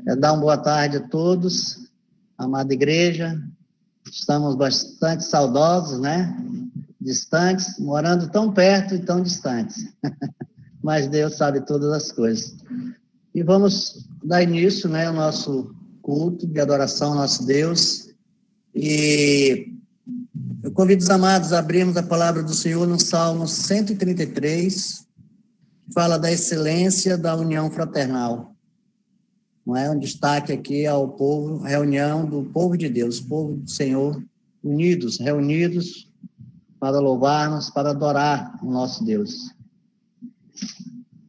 Quero dar uma boa tarde a todos, amada igreja. Estamos bastante saudosos, né? Distantes, morando tão perto e tão distantes. Mas Deus sabe todas as coisas. E vamos dar início, né, ao nosso culto de adoração ao nosso Deus. E eu convido os amados a abrirmos a palavra do Senhor no Salmo 133, que fala da excelência da união fraternal. Não é um destaque aqui ao povo, reunião do povo de Deus, povo do Senhor, unidos, reunidos para louvarmos, para adorar o nosso Deus.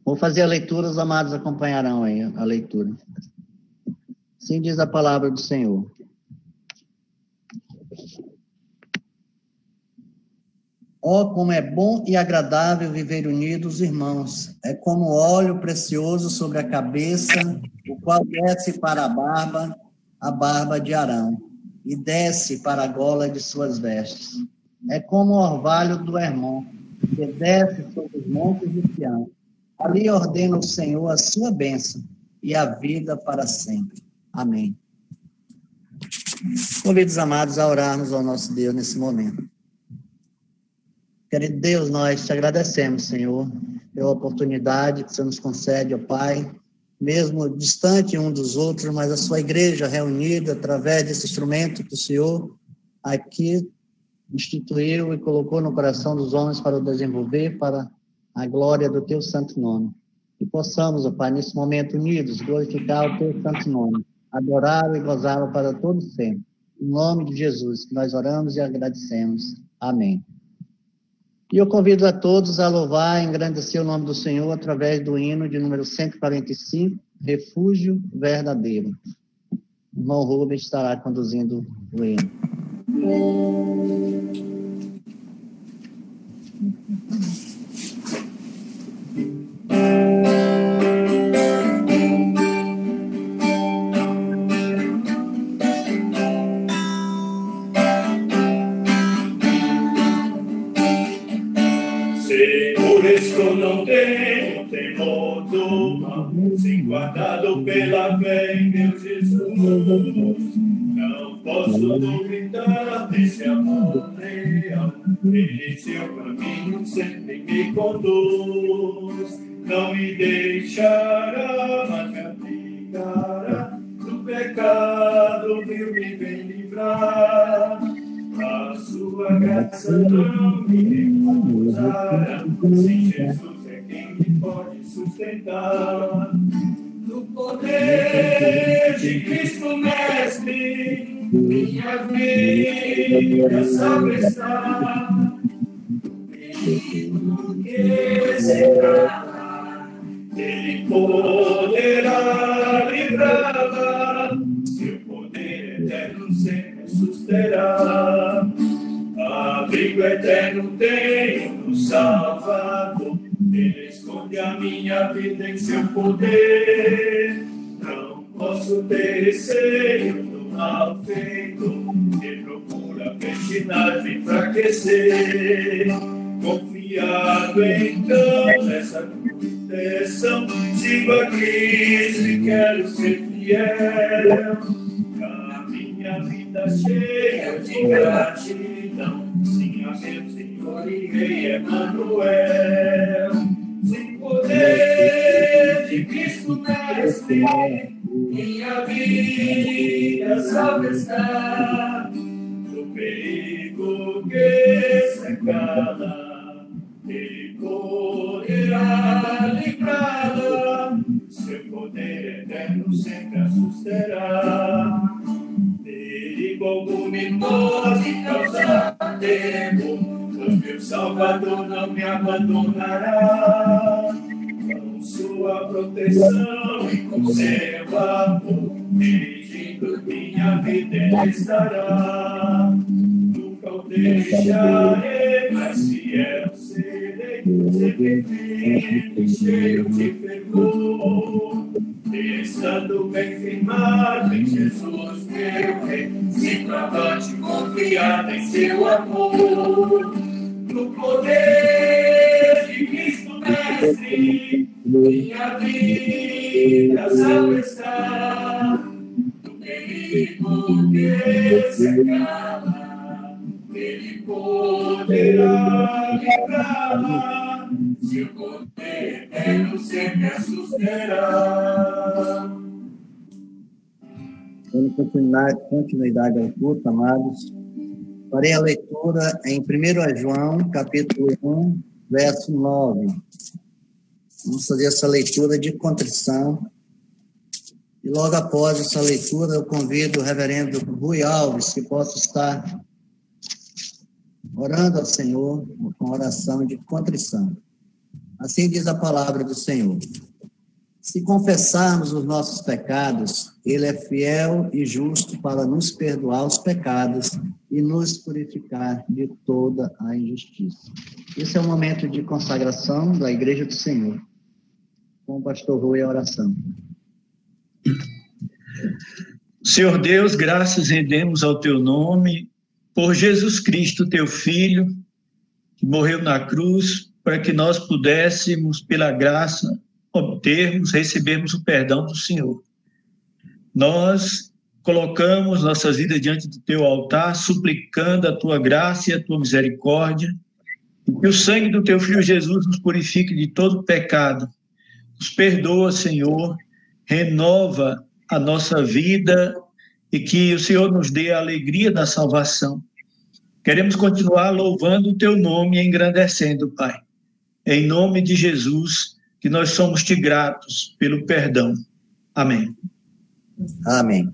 Vou fazer a leitura, os amados acompanharão aí a leitura. Assim diz a palavra do Senhor. Ó, como é bom e agradável viver unidos, irmãos. É como óleo precioso sobre a cabeça, o qual desce para a barba de Arão, e desce para a gola de suas vestes. É como o orvalho do Hermon, que desce sobre os montes de Sião. Ali ordena o Senhor a sua bênção e a vida para sempre. Amém. Convido os amados a orarmos ao nosso Deus nesse momento. Querido Deus, nós te agradecemos, Senhor, pela oportunidade que o Senhor nos concede, ó Pai, mesmo distante um dos outros, mas a sua igreja reunida através desse instrumento que o Senhor aqui instituiu e colocou no coração dos homens para o desenvolver, para a glória do teu santo nome. E possamos, ó Pai, nesse momento unidos, glorificar o teu santo nome, adorar e gozá-lo para todo sempre. Em nome de Jesus, que nós oramos e agradecemos. Amém. E eu convido a todos a louvar e engrandecer o nome do Senhor através do hino de número 145, Refúgio Verdadeiro. O irmão Rubens estará conduzindo o hino. Não tenho temor do mal, sim guardado pela fé em meu Jesus. Não posso duvidar desse amor real, ele seu caminho sempre me conduz. Não me deixará, mas me aplicará, do pecado vil me vem livrar. A sua graça não me recusará, sim, Jesus é quem me pode sustentar. No poder de Cristo Mestre, minha vida salva está. No perigo que se trava, ele poderá livrar. Seu poder eterno sempre susterá. Abrigo eterno tenho no Salvador, ele esconde a minha vida em seu poder. Não posso ter receio do mal feito, que procura pestinar e enfraquecer. Confiado então nessa proteção, sigo a Cristo e quero ser fiel. Minha vida cheia de gratidão, sim, a meu Senhor e Rei Emanuel. Sem poder de Cristo Mestre, minha vida salva está. Do perigo que cercada, ele poderá livrá-la. Seu poder eterno sempre a susterá. Perigo algum me pode causar temor, pois meu Salvador não me abandonará. Com sua proteção e com seu amor, dirigindo minha vida ele estará. Nunca o deixarei, mas fiel serei, sempre firme, cheio de fervor. Estando bem firmado em Jesus, meu Rei, sempre avante confiado em seu amor. No poder de Cristo Mestre, minha vida salva está. poder secá-la, ele poderá livrá-la, se o poder eterno sempre a susterá. Dando continuidade ao culto, amados, farei a leitura em 1 João, capítulo 1, verso 9. Vamos fazer essa leitura de contrição. E logo após essa leitura, eu convido o reverendo Rui Alves, que possa estar orando ao Senhor com oração de contrição. Assim diz a palavra do Senhor. Se confessarmos os nossos pecados, Ele é fiel e justo para nos perdoar os pecados e nos purificar de toda a injustiça. Esse é o momento de consagração da Igreja do Senhor. Com o pastor Rui, a oração. Senhor Deus, graças rendemos ao Teu nome, por Jesus Cristo, Teu Filho, que morreu na cruz, para que nós pudéssemos, pela graça, recebermos o perdão do Senhor. Nós colocamos nossas vidas diante do Teu altar, suplicando a Tua graça e a Tua misericórdia, e que o sangue do Teu Filho Jesus nos purifique de todo pecado. Nos perdoa, Senhor, renova a nossa vida e que o Senhor nos dê a alegria da salvação. Queremos continuar louvando o Teu nome e engrandecendo, Pai. Em nome de Jesus, que nós somos-te gratos pelo perdão. Amém. Amém.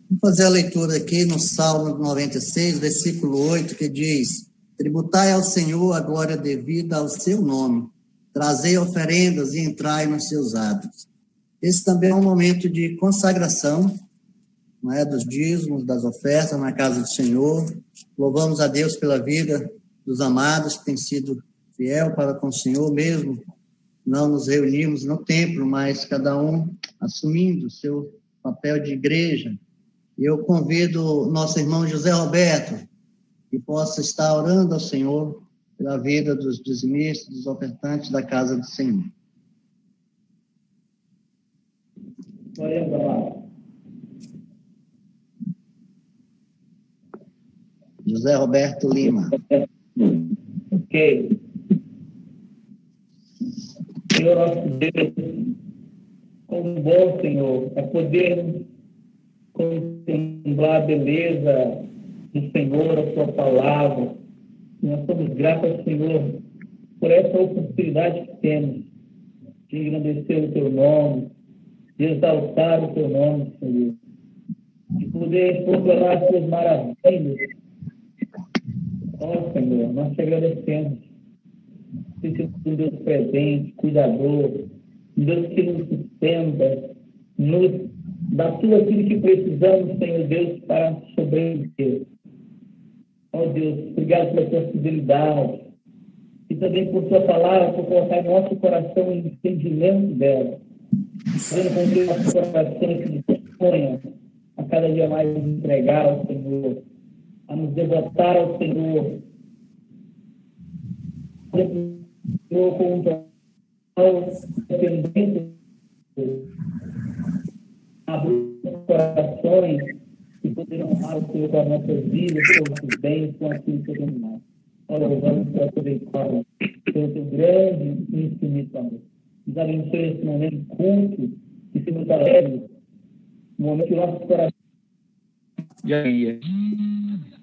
Vamos fazer a leitura aqui no Salmo 96, versículo 8, que diz: tributai ao Senhor a glória devida ao seu nome, trazei oferendas e entrai nos seus átrios. Esse também é um momento de consagração, não é, dos dízimos, das ofertas na casa do Senhor. Louvamos a Deus pela vida dos amados que têm sido fiel para com o Senhor mesmo. Não nos reunimos no templo, mas cada um assumindo o seu papel de igreja. E eu convido o nosso irmão José Roberto, que possa estar orando ao Senhor pela vida dos dizimistas, dos ofertantes da casa do Senhor. José Roberto Lima. Ok. Senhor nosso Deus, como bom, Senhor, é poder contemplar a beleza do Senhor, a sua palavra. Nós somos gratos ao Senhor por essa oportunidade que temos de engrandecer o Teu nome, de exaltar o Teu nome, Senhor, de poder proclamar as Tuas maravilhas. Ó, Senhor, nós te agradecemos. Você é um Deus presente, cuidador, um Deus que nos sustenta, nos dá tudo aquilo que precisamos, Senhor Deus, para sobreviver. Ó Deus, obrigado pela tua fidelidade e também por tua palavra, por colocar em nosso coração o entendimento dela, fazendo com que o nosso coração se disponha a cada dia mais entregar ao Senhor, a nos devotar ao Senhor, com um total dependência, abrir os corações e poder honrar o Senhor com as nossas vidas, com os bens, com aquilo que temos mais. Ora, louvamos para poder pelo teu grande e infinito amor. Nos abençoe esse momento de culto e se nos alegre, no momento que o nosso coração.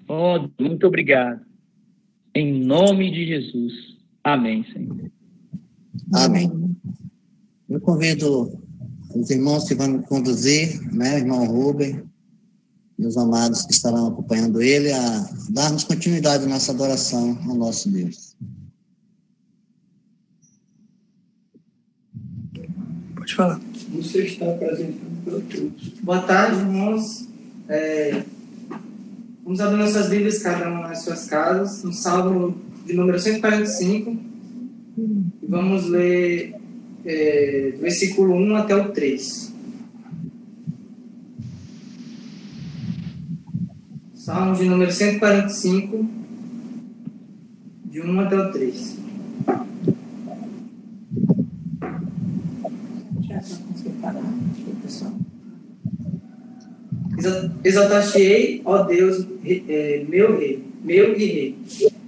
Oh, muito obrigado. Em nome de Jesus. Amém, Senhor. Amém. Eu convido os irmãos que vão me conduzir, né, o irmão Rubem e os amados que estarão acompanhando ele, a darmos continuidade à nossa adoração ao nosso Deus. Pode falar. Você está apresentando para todos. Boa tarde, irmãos. Vamos abrir nossas Bíblias, cada um nas suas casas, no Salmo de número 145. E vamos ler versículo 1 até o 3. Salmo de número 145, de 1 até o 3. Exaltar-te-ei, ó Deus, meu rei, meu e rei.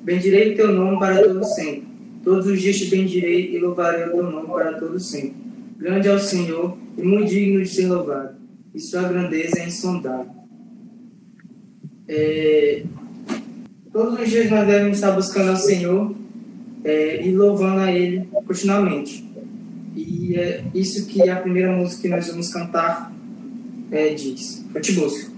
Bendirei o teu nome para todo sempre. Todos os dias te bendirei e louvarei o teu nome para todo sempre. Grande é o Senhor e muito digno de ser louvado, e sua grandeza é insondável. Todos os dias nós devemos estar buscando ao Senhor e louvando a Ele continuamente. E é isso que a primeira música que nós vamos cantar diz. Eu te busco.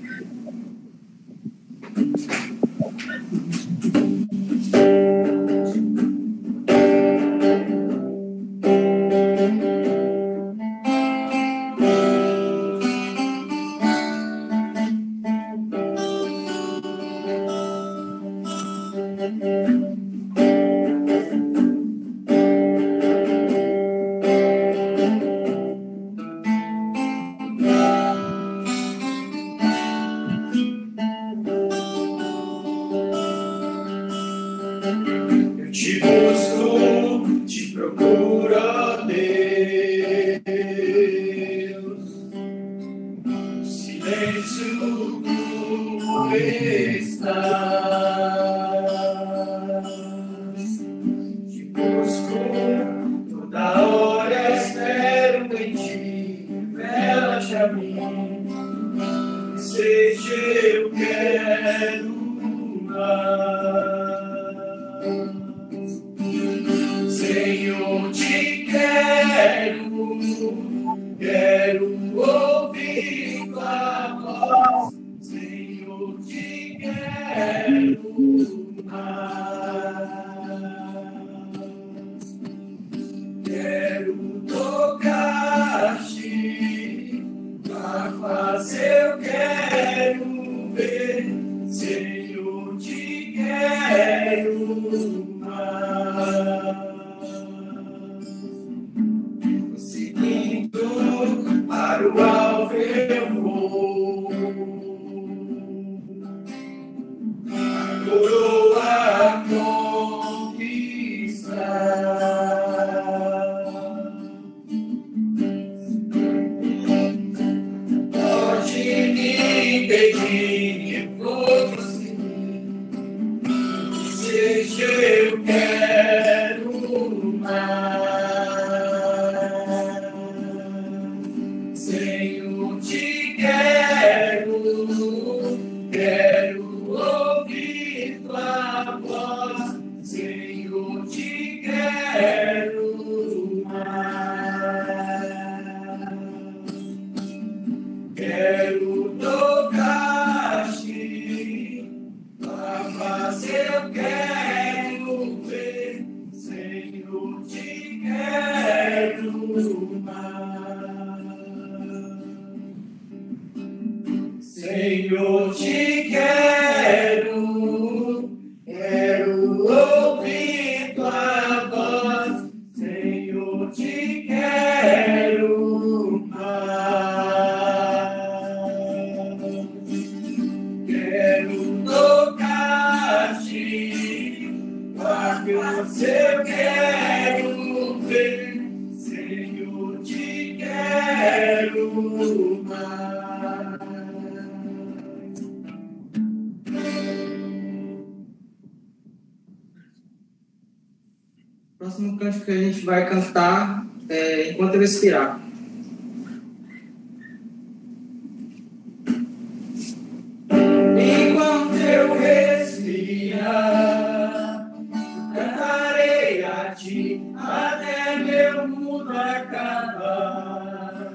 Senhor, te quero ouvir tua voz. Senhor, te quero mais. Quero tocar-te, pra fazer eu quero ver. Senhor, te quero mais. Seguindo para o alvo eu vou, a coroa conquistar. Pode me impedir, eu vou prosseguir. Seja eu quero mais. Senhor, te quero ouvir tua voz. Senhor, te quero mais. Quero tocar-te, pra fazer eu quero ver. Senhor, te quero mais. Senhor, te quero ouvir tua voz. Senhor, te quero mais. Quero tocar-te, pra fazer eu quero ver. Senhor, te quero mais. O próximo cântico que a gente vai cantar é Enquanto Eu Respirar. Enquanto eu respirar, cantarei a ti até meu mundo acabar.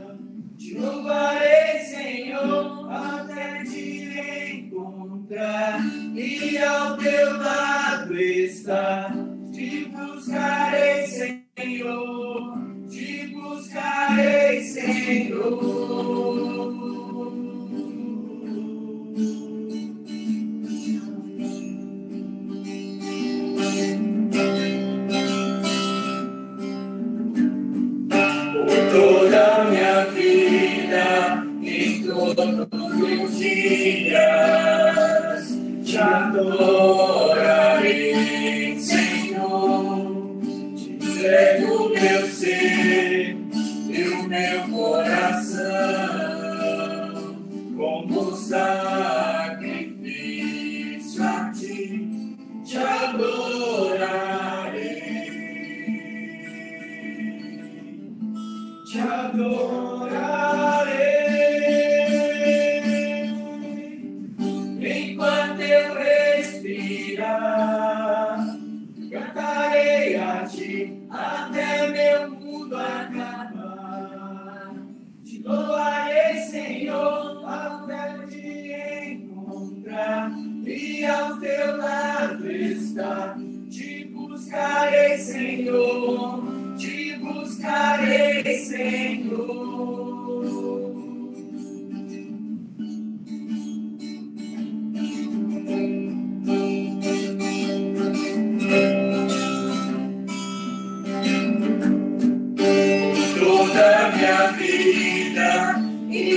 Te louvarei, Senhor, até te encontrar e ao teu lado estar. Te buscarei, Senhor, te buscarei, Senhor. Toda minha vida, em todos os dias, te adorarei, Senhor. Te entrego o meu ser e o meu coração, como sacrifício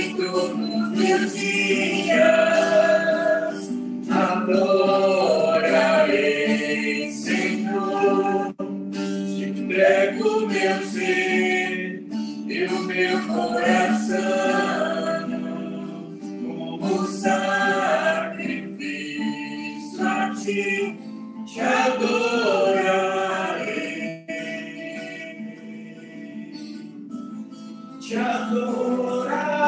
em todos meus dias, adorarei, Senhor. Te entrego meu ser e o meu coração como sacrifício a ti, te adorarei, te adorarei.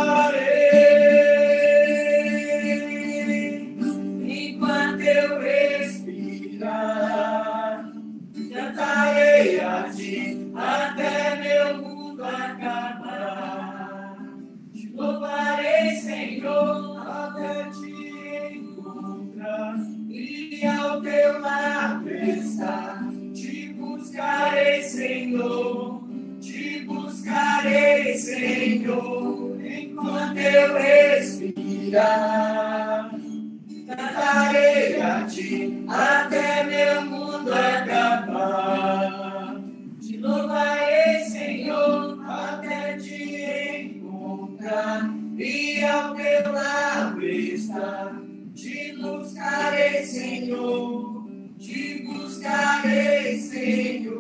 Enquanto eu respirar, cantarei a ti até meu mundo acabar. Te louvarei, Senhor, até te encontrar e ao teu lado estar. Te buscarei, Senhor, te buscarei, Senhor, enquanto eu respirar. Cantarei a ti até meu mundo acabar. Te louvarei, Senhor, até te encontrar e ao teu lado estar. Te buscarei, Senhor, te buscarei, Senhor.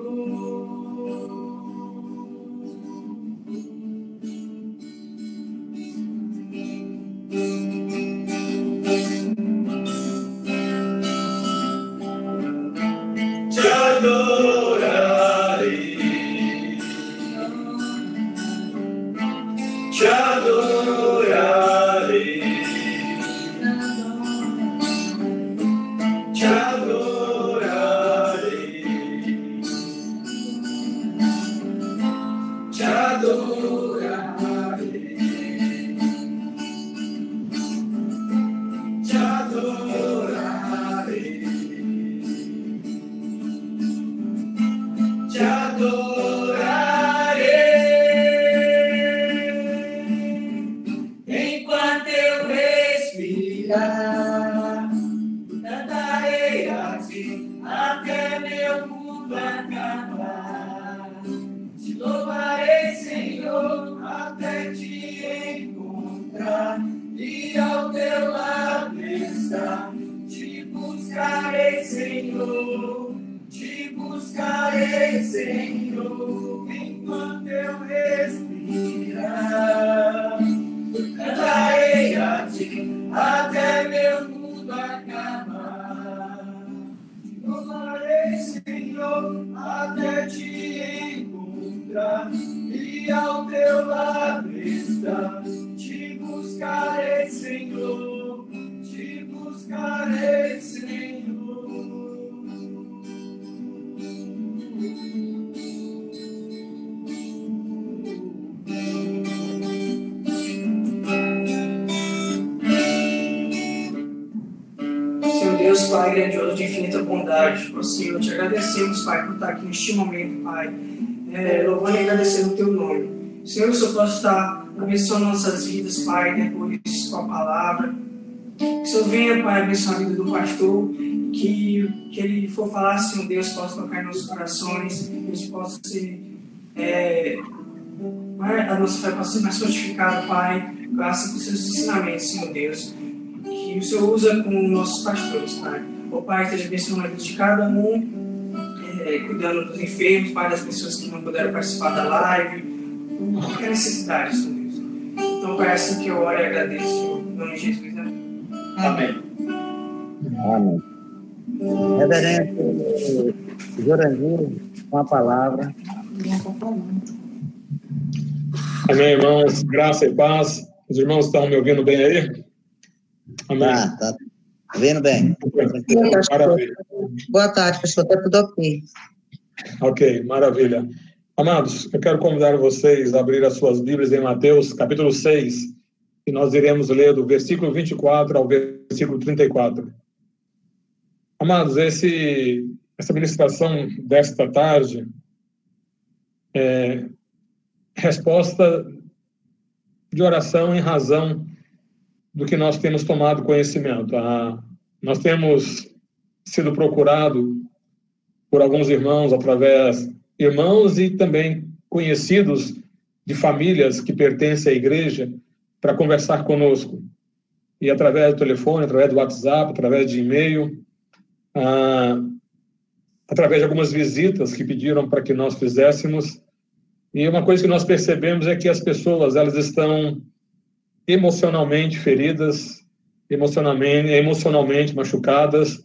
Te adorarei, te adorarei, te adorarei, te adorarei, te adorarei. Te adorarei, enquanto eu respirar, cantarei a ti até meu mundo acabar. Te louvarei, Senhor, até te encontrar e ao teu lado estar. Te buscarei, Senhor, te buscarei, Senhor, enquanto eu respirar. Cantarei a ti até meu mundo acabar. Te louvarei, Senhor, até te encontrar e ao teu lado estar. Te buscarei, Senhor, te buscarei, Senhor. Senhor Deus, Pai grandioso de infinita bondade, ó Senhor, te agradecemos, Pai, por estar aqui neste momento, Pai, louvando e agradecendo o teu nome. Senhor, que o Senhor possa estar abençoando nossas vidas, Pai, depois com a palavra. Que o Senhor venha, Pai, abençoar a vida do pastor, que ele for falar, Senhor Deus, possa tocar em nossos corações, que a gente possa ser, a nossa fé possa ser mais fortificada, Pai, graças aos seus ensinamentos, Senhor Deus. Que o Senhor usa com nossos pastores, Pai. Ó Pai, esteja abençoando a vida de cada um, cuidando dos enfermos, Pai, das pessoas que não puderam participar da live, por qualquer necessidade, Senhor Deus. Então, Pai, é assim que eu oro e agradeço, Senhor, em nome de Jesus, né? Amém. Amém. Reverendo Jurandir, com a palavra. Amém, irmãos. Graça e paz. Os irmãos estão me ouvindo bem aí? Amém. Tá vendo bem? Maravilha. Boa tarde, pastor. Está tudo ok. Ok, maravilha. Amados, eu quero convidar vocês a abrir as suas Bíblias em Mateus, capítulo 6, e nós iremos ler do versículo 24 ao versículo 34. Amados, essa ministração desta tarde é resposta de oração em razão do que nós temos tomado conhecimento. Nós temos sido procurado por alguns irmãos, irmãos e também conhecidos de famílias que pertencem à igreja, para conversar conosco. E através do telefone, através do WhatsApp, através de e-mail, através de algumas visitas que pediram para que nós fizéssemos. E uma coisa que nós percebemos é que as pessoas, elas estão emocionalmente feridas, emocionalmente machucadas,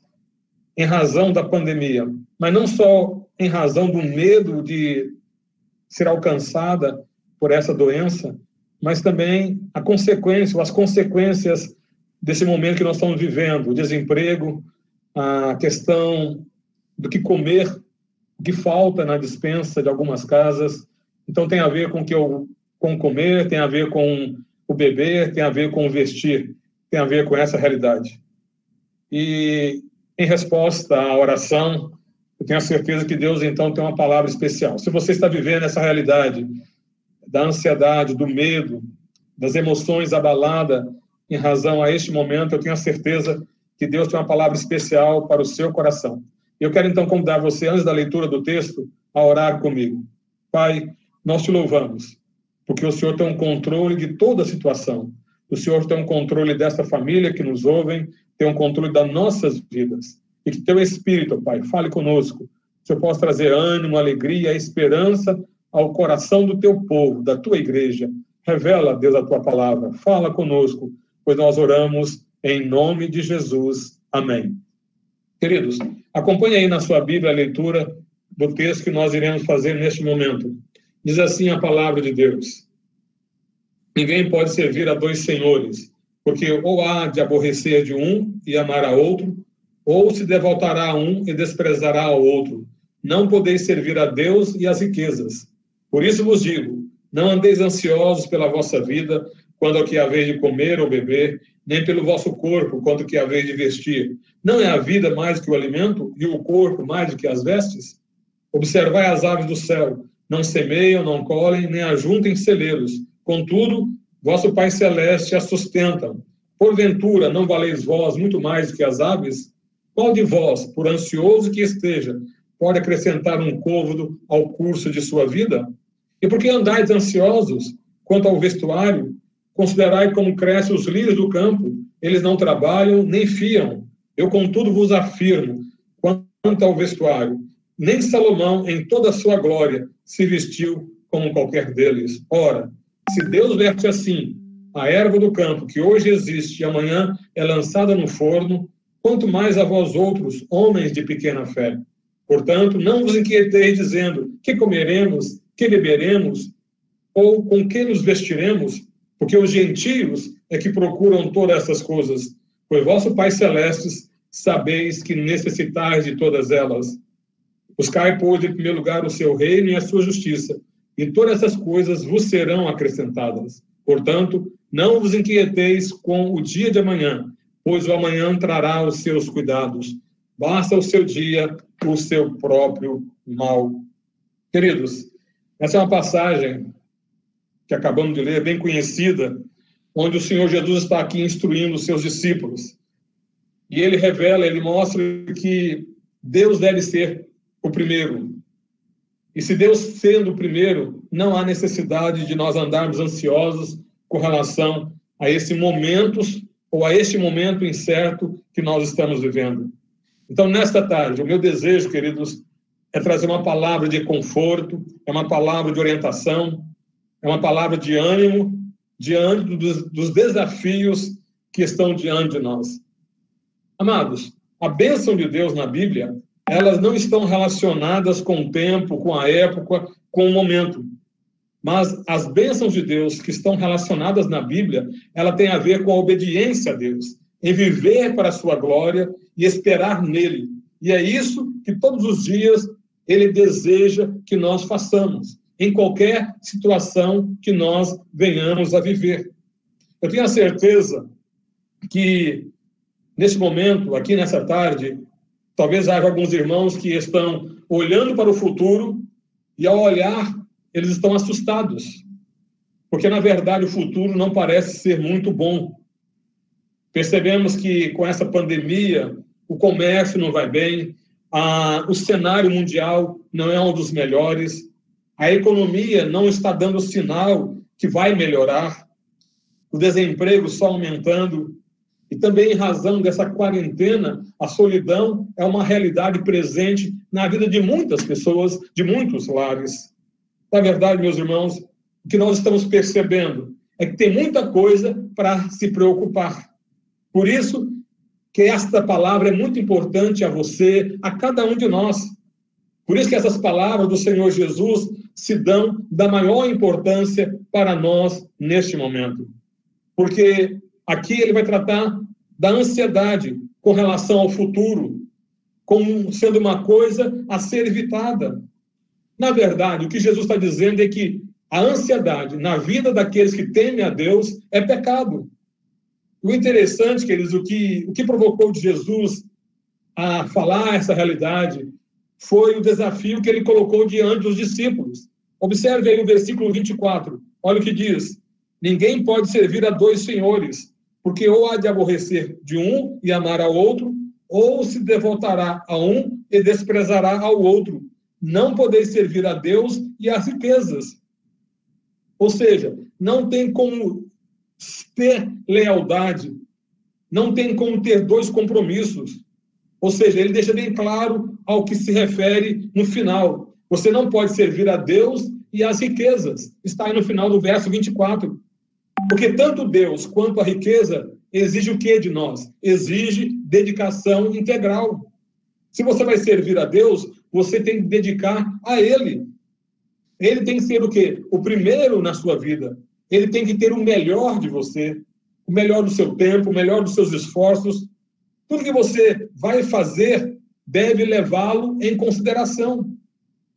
em razão da pandemia. Mas não só em razão do medo de ser alcançada por essa doença, mas também as consequências desse momento que nós estamos vivendo, o desemprego, a questão do que comer, o que falta na despensa de algumas casas. Então tem a ver com o comer, tem a ver com o beber, tem a ver com o vestir, tem a ver com essa realidade. E em resposta à oração, eu tenho a certeza que Deus, então, tem uma palavra especial. Se você está vivendo essa realidade da ansiedade, do medo, das emoções abaladas em razão a este momento, eu tenho a certeza que Deus tem uma palavra especial para o seu coração. Eu quero, então, convidar você, antes da leitura do texto, a orar comigo. Pai, nós te louvamos, porque o Senhor tem um controle de toda a situação. O Senhor tem um controle dessa família que nos ouvem, tem um controle das nossas vidas. E que teu Espírito, Pai, fale conosco. Que o Senhor possa trazer ânimo, alegria, esperança ao coração do teu povo, da tua igreja. Revela, Deus, a tua palavra. Fala conosco, pois nós oramos em nome de Jesus. Amém. Queridos, acompanhe aí na sua Bíblia a leitura do texto que nós iremos fazer neste momento. Diz assim a palavra de Deus: ninguém pode servir a dois senhores, porque ou há de aborrecer de um e amar a outro, ou se devotará a um e desprezará ao outro. Não podeis servir a Deus e às riquezas. Por isso vos digo, não andeis ansiosos pela vossa vida, quando ao que haveis de comer ou beber, nem pelo vosso corpo, quanto ao que haveis de vestir. Não é a vida mais que o alimento, e o corpo mais do que as vestes? Observai as aves do céu, não semeiam, não colhem, nem ajuntem celeiros. Contudo, vosso Pai Celeste as sustenta. Porventura, não valeis vós muito mais do que as aves? Qual de vós, por ansioso que esteja, pode acrescentar um côvado ao curso de sua vida? E por que andais ansiosos quanto ao vestuário? Considerai como crescem os lírios do campo, eles não trabalham nem fiam. Eu, contudo, vos afirmo, quanto ao vestuário, nem Salomão, em toda a sua glória, se vestiu como qualquer deles. Ora, se Deus veste assim a erva do campo, que hoje existe e amanhã é lançada no forno, quanto mais a vós outros, homens de pequena fé. Portanto, não vos inquieteis dizendo, que comeremos, que beberemos, ou com que nos vestiremos, porque os gentios é que procuram todas essas coisas, pois vosso Pai Celeste sabeis que necessitais de todas elas. Buscai, pois, em primeiro lugar o seu reino e a sua justiça, e todas essas coisas vos serão acrescentadas. Portanto, não vos inquieteis com o dia de amanhã, pois o amanhã trará os seus cuidados. Basta o seu dia o seu próprio mal. Queridos, essa é uma passagem que acabamos de ler, bem conhecida, onde o Senhor Jesus está aqui instruindo os seus discípulos. E ele revela, ele mostra que Deus deve ser o primeiro. E se Deus sendo o primeiro, não há necessidade de nós andarmos ansiosos com relação a esse momento, ou a este momento incerto que nós estamos vivendo. Então, nesta tarde, o meu desejo, queridos, é trazer uma palavra de conforto, é uma palavra de orientação, é uma palavra de ânimo diante dos desafios que estão diante de nós. Amados, a bênção de Deus na Bíblia, elas não estão relacionadas com o tempo, com a época, com o momento. Mas as bênçãos de Deus que estão relacionadas na Bíblia, ela tem a ver com a obediência a Deus, em viver para a sua glória e esperar nele. E é isso que todos os dias ele deseja que nós façamos, em qualquer situação que nós venhamos a viver. Eu tenho a certeza que, nesse momento, aqui nessa tarde, talvez haja alguns irmãos que estão olhando para o futuro e, ao olhar, eles estão assustados, porque, na verdade, o futuro não parece ser muito bom. Percebemos que, com essa pandemia, o comércio não vai bem, o cenário mundial não é um dos melhores, a economia não está dando sinal que vai melhorar. o desemprego só aumentando, e também em razão dessa quarentena, a solidão é uma realidade presente na vida de muitas pessoas, de muitos lares. Na verdade, meus irmãos, o que nós estamos percebendo é que tem muita coisa para se preocupar. Por isso que esta palavra é muito importante a você, a cada um de nós. Por isso que essas palavras do Senhor Jesus se dão da maior importância para nós neste momento. Porque aqui ele vai tratar da ansiedade com relação ao futuro, como sendo uma coisa a ser evitada. Na verdade, o que Jesus está dizendo é que a ansiedade na vida daqueles que temem a Deus é pecado. O interessante, queridos, o que provocou de Jesus a falar essa realidade foi o desafio que ele colocou diante dos discípulos. Observe aí o versículo 24. Olha o que diz. Ninguém pode servir a dois senhores, porque ou há de aborrecer de um e amar ao outro, ou se devotará a um e desprezará ao outro. Não podeis servir a Deus e às riquezas. Ou seja, não tem como ter lealdade, não tem como ter dois compromissos. Ou seja, ele deixa bem claro ao que se refere no final. Você não pode servir a Deus e às riquezas. Está aí no final do verso 24. Porque tanto Deus quanto a riqueza exige o que de nós? Exige dedicação integral. Se você vai servir a Deus, você tem que dedicar a Ele. Ele tem que ser o quê? O primeiro na sua vida. Ele tem que ter o melhor de você, o melhor do seu tempo, o melhor dos seus esforços. Tudo que você vai fazer deve levá-lo em consideração.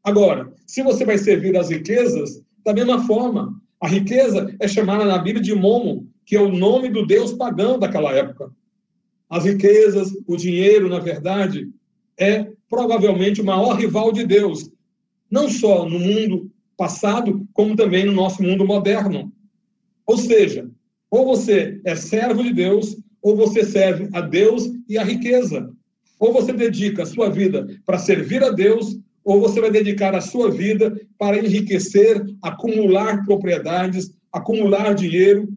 Agora, se você vai servir as riquezas, da mesma forma, a riqueza é chamada na Bíblia de Momo, que é o nome do deus pagão daquela época. As riquezas, o dinheiro, na verdade, é provavelmente o maior rival de Deus, não só no mundo passado, como também no nosso mundo moderno. Ou seja, ou você é servo de Deus, ou você serve a Deus e a riqueza. Ou você dedica a sua vida para servir a Deus, ou você vai dedicar a sua vida para enriquecer, acumular propriedades, acumular dinheiro,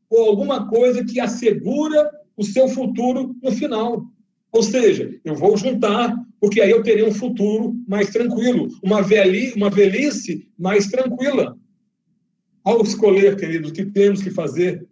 ou alguma coisa que assegura o seu futuro no final. Ou seja, eu vou juntar, porque aí eu terei um futuro mais tranquilo, uma velhice mais tranquila. Ao escolher, queridos, o que temos que fazer,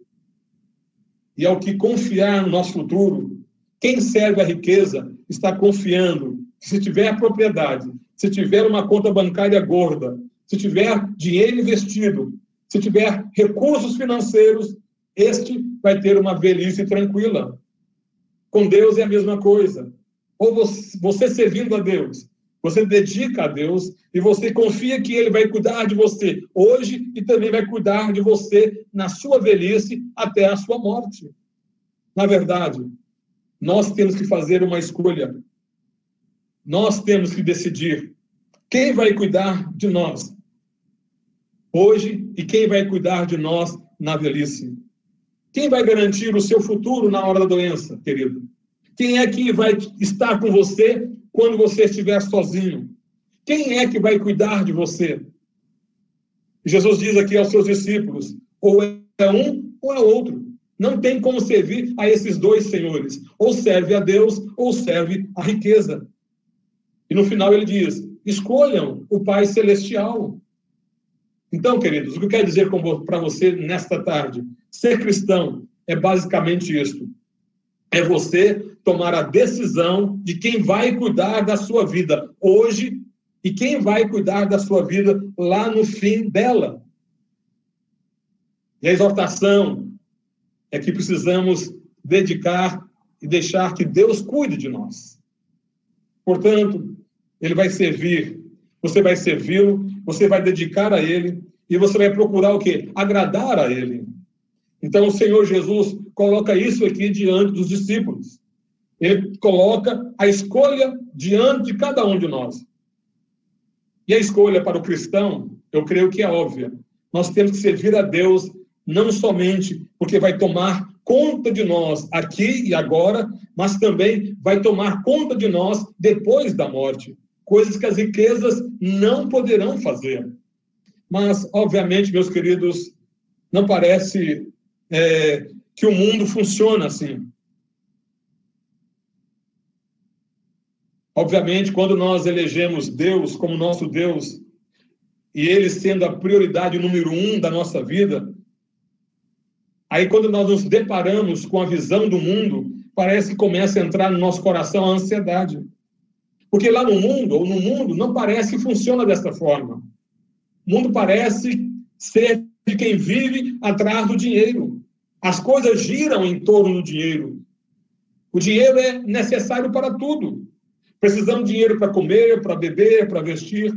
e ao que confiar no nosso futuro, quem serve a riqueza está confiando que se tiver propriedade, se tiver uma conta bancária gorda, se tiver dinheiro investido, se tiver recursos financeiros, este vai ter uma velhice tranquila. Com Deus é a mesma coisa. Ou você servindo a Deus, você dedica a Deus e você confia que Ele vai cuidar de você hoje e também vai cuidar de você na sua velhice até a sua morte. Na verdade, nós temos que fazer uma escolha. Nós temos que decidir quem vai cuidar de nós hoje e quem vai cuidar de nós na velhice. Quem vai garantir o seu futuro na hora da doença, querido? Quem é que vai estar com você quando você estiver sozinho? Quem é que vai cuidar de você? Jesus diz aqui aos seus discípulos, ou é um ou é outro. Não tem como servir a esses dois senhores. Ou serve a Deus, ou serve a riqueza. E no final ele diz, escolham o Pai Celestial. Então, queridos, o que eu quero dizer para você nesta tarde? Ser cristão é basicamente isto. É você tomar a decisão de quem vai cuidar da sua vida hoje e quem vai cuidar da sua vida lá no fim dela. E a exortação é que precisamos dedicar e deixar que Deus cuide de nós. Portanto, Ele vai servir, você vai servi-lo, você vai dedicar a Ele e você vai procurar o quê? Agradar a Ele. Então, o Senhor Jesus coloca isso aqui diante dos discípulos. Ele coloca a escolha diante de cada um de nós. E a escolha para o cristão, eu creio que é óbvia. Nós temos que servir a Deus não somente porque vai tomar conta de nós aqui e agora, mas também vai tomar conta de nós depois da morte. Coisas que as riquezas não poderão fazer. Mas, obviamente, meus queridos, não parece que o mundo funciona assim. Obviamente, quando nós elegemos Deus como nosso Deus, e Ele sendo a prioridade número 1 da nossa vida, aí quando nós nos deparamos com a visão do mundo, parece que começa a entrar no nosso coração a ansiedade. Porque lá no mundo, não parece que funciona dessa forma. O mundo parece ser de quem vive atrás do dinheiro. As coisas giram em torno do dinheiro. O dinheiro é necessário para tudo. Precisamos de dinheiro para comer, para beber, para vestir,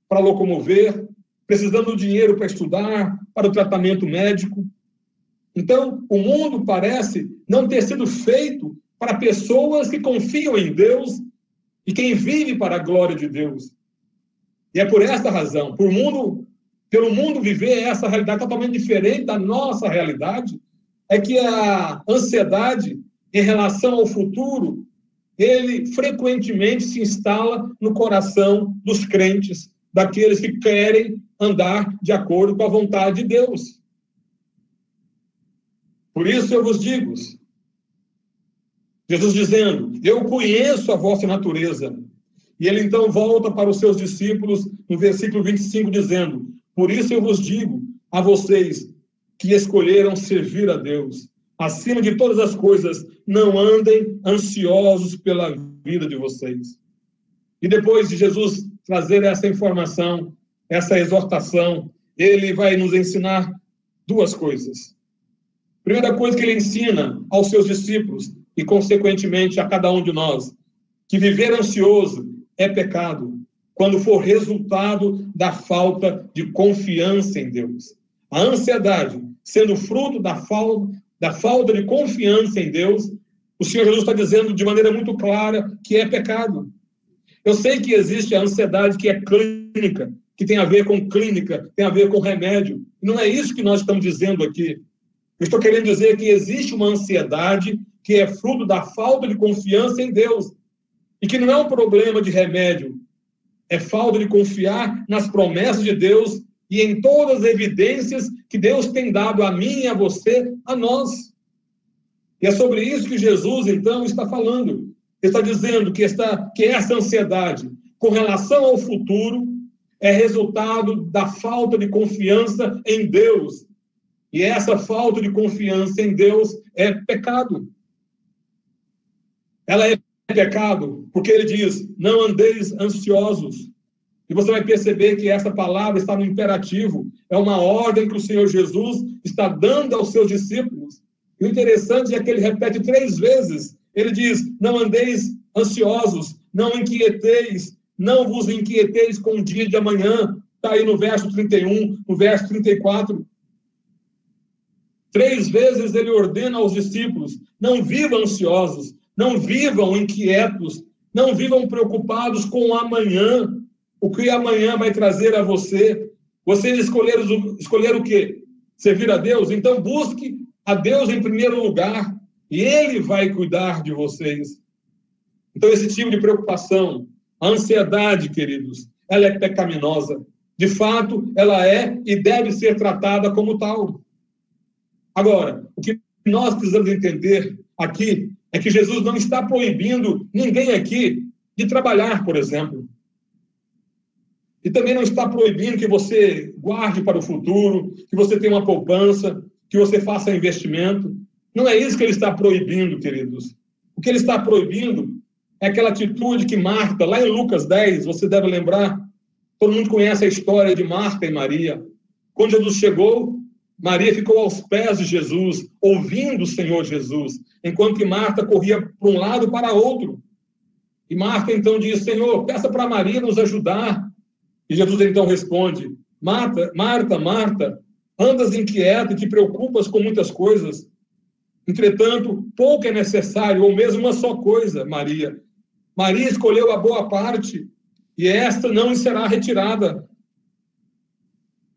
para locomover. Precisamos de dinheiro para estudar, para o tratamento médico. Então, o mundo parece não ter sido feito para pessoas que confiam em Deus e quem vive para a glória de Deus. E é por essa razão, pelo mundo viver essa realidade totalmente diferente da nossa realidade, é que a ansiedade em relação ao futuro, ele frequentemente se instala no coração dos crentes, daqueles que querem andar de acordo com a vontade de Deus. Por isso eu vos digo, Jesus dizendo, eu conheço a vossa natureza. E ele então volta para os seus discípulos no versículo 25, dizendo, por isso eu vos digo a vocês que escolheram servir a Deus, acima de todas as coisas, não andem ansiosos pela vida de vocês. E depois de Jesus trazer essa informação, essa exortação, ele vai nos ensinar duas coisas. Primeira coisa que ele ensina aos seus discípulos, e consequentemente a cada um de nós, que viver ansioso é pecado, quando for resultado da falta de confiança em Deus. A ansiedade, sendo fruto da falta de confiança em Deus, o Senhor Jesus está dizendo de maneira muito clara que é pecado. Eu sei que existe a ansiedade que é clínica, que tem a ver com clínica, tem a ver com remédio. Não é isso que nós estamos dizendo aqui. Eu estou querendo dizer que existe uma ansiedade que é fruto da falta de confiança em Deus. E que não é um problema de remédio. É falta de confiar nas promessas de Deus e em todas as evidências que Deus tem dado a mim, a você, a nós. E é sobre isso que Jesus, então, está falando. Ele está dizendo que essa ansiedade com relação ao futuro é resultado da falta de confiança em Deus. E essa falta de confiança em Deus é pecado. Ela é pecado porque ele diz, não andeis ansiosos. E você vai perceber que essa palavra está no imperativo. É uma ordem que o Senhor Jesus está dando aos seus discípulos. E o interessante é que ele repete 3 vezes. Ele diz, não andeis ansiosos, não inquieteis, não vos inquieteis com o dia de amanhã. Está aí no verso 31, no verso 34. 3 vezes ele ordena aos discípulos, não vivam ansiosos, não vivam inquietos, não vivam preocupados com o amanhã, o que amanhã vai trazer a você. Vocês escolheram o quê? Servir a Deus? Então busque a Deus em primeiro lugar, e Ele vai cuidar de vocês. Então esse tipo de preocupação, a ansiedade, queridos, ela é pecaminosa. De fato, ela é e deve ser tratada como tal. Agora, o que nós precisamos entender aqui é que Jesus não está proibindo ninguém aqui de trabalhar, por exemplo. E também não está proibindo que você guarde para o futuro, que você tenha uma poupança, que você faça investimento. Não é isso que ele está proibindo, queridos. O que ele está proibindo é aquela atitude que Marta, lá em Lucas 10, você deve lembrar, todo mundo conhece a história de Marta e Maria. Quando Jesus chegou, Maria ficou aos pés de Jesus, ouvindo o Senhor Jesus, enquanto que Marta corria para um lado para outro. E Marta então diz, Senhor, peça para Maria nos ajudar. E Jesus então responde, Marta, Marta, Marta, andas inquieta e te preocupas com muitas coisas. Entretanto, pouco é necessário, ou mesmo uma só coisa, Maria. Maria escolheu a boa parte, e esta não lhe será retirada.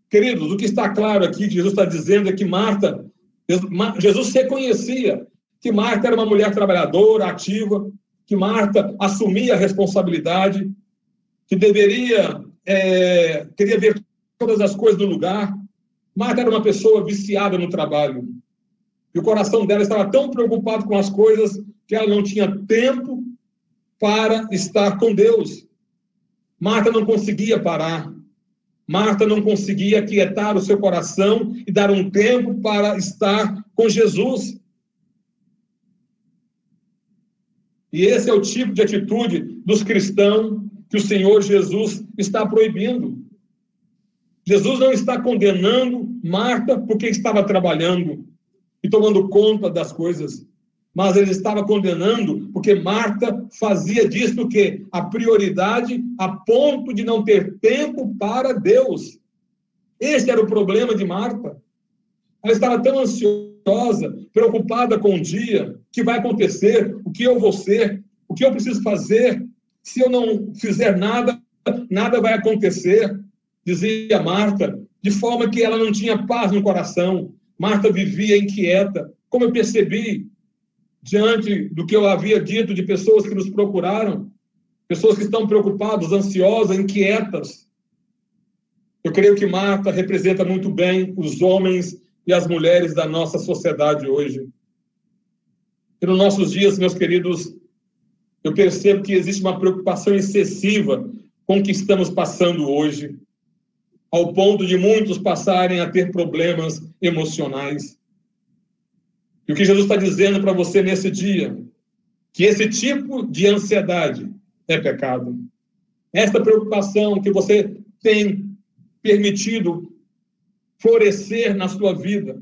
Queridos, o que está claro aqui, que Jesus está dizendo é que Jesus reconhecia que Marta era uma mulher trabalhadora, ativa, que Marta assumia a responsabilidade, que queria ver todas as coisas no lugar. Marta era uma pessoa viciada no trabalho. E o coração dela estava tão preocupado com as coisas que ela não tinha tempo para estar com Deus. Marta não conseguia parar. Marta não conseguia aquietar o seu coração e dar um tempo para estar com Jesus. E esse é o tipo de atitude dos cristãos que o Senhor Jesus está proibindo. Jesus não está condenando Marta porque estava trabalhando e tomando conta das coisas, mas ele estava condenando porque Marta fazia disso o quê? A prioridade a ponto de não ter tempo para Deus. Esse era o problema de Marta. Ela estava tão ansiosa, preocupada com o dia, o que vai acontecer, o que eu vou ser, o que eu preciso fazer. Se eu não fizer nada, nada vai acontecer, dizia Marta, de forma que ela não tinha paz no coração. Marta vivia inquieta. Como eu percebi, diante do que eu havia dito de pessoas que nos procuraram, pessoas que estão preocupadas, ansiosas, inquietas. Eu creio que Marta representa muito bem os homens e as mulheres da nossa sociedade hoje. E nos nossos dias, meus queridos, eu percebo que existe uma preocupação excessiva com o que estamos passando hoje, ao ponto de muitos passarem a ter problemas emocionais. E o que Jesus está dizendo para você nesse dia? Que esse tipo de ansiedade é pecado. Esta preocupação que você tem permitido florescer na sua vida,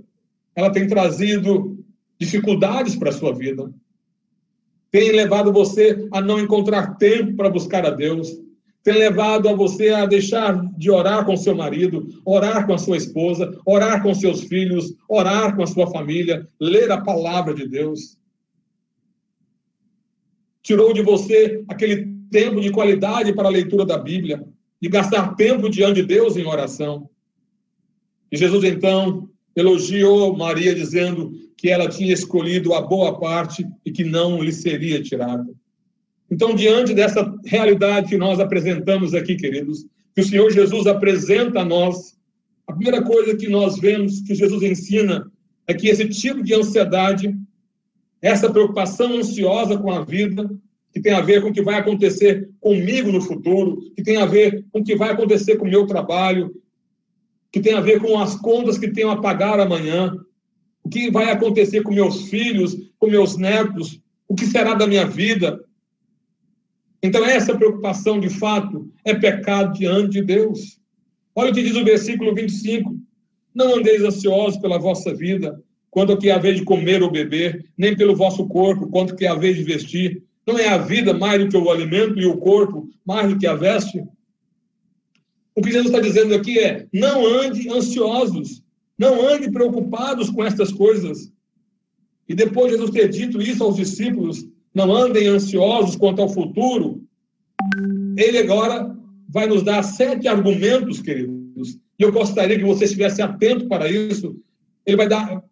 ela tem trazido dificuldades para a sua vida. Tem levado você a não encontrar tempo para buscar a Deus. Tem levado a você a deixar de orar com seu marido, orar com a sua esposa, orar com seus filhos, orar com a sua família, ler a palavra de Deus. Tirou de você aquele tempo de qualidade para a leitura da Bíblia, de gastar tempo diante de Deus em oração. E Jesus, então, elogiou Maria, dizendo que ela tinha escolhido a boa parte e que não lhe seria tirada. Então, diante dessa realidade que nós apresentamos aqui, queridos, que o Senhor Jesus apresenta a nós, a primeira coisa que nós vemos que Jesus ensina é que esse tipo de ansiedade, essa preocupação ansiosa com a vida, que tem a ver com o que vai acontecer comigo no futuro, que tem a ver com o que vai acontecer com o meu trabalho, que tem a ver com as contas que tenho a pagar amanhã, o que vai acontecer com meus filhos, com meus netos, o que será da minha vida. Então, essa preocupação, de fato, é pecado diante de Deus. Olha o que diz o versículo 25. Não andeis ansiosos pela vossa vida, quanto ao que é a vez de comer ou beber, nem pelo vosso corpo, quanto ao que é a vez de vestir. Não é a vida mais do que o alimento e o corpo mais do que a veste? O que Jesus está dizendo aqui é, não ande ansiosos, não ande preocupados com estas coisas. E depois de Jesus ter dito isso aos discípulos, não andem ansiosos quanto ao futuro, ele agora vai nos dar 7 argumentos, queridos, e eu gostaria que você estivesse atento para isso. Ele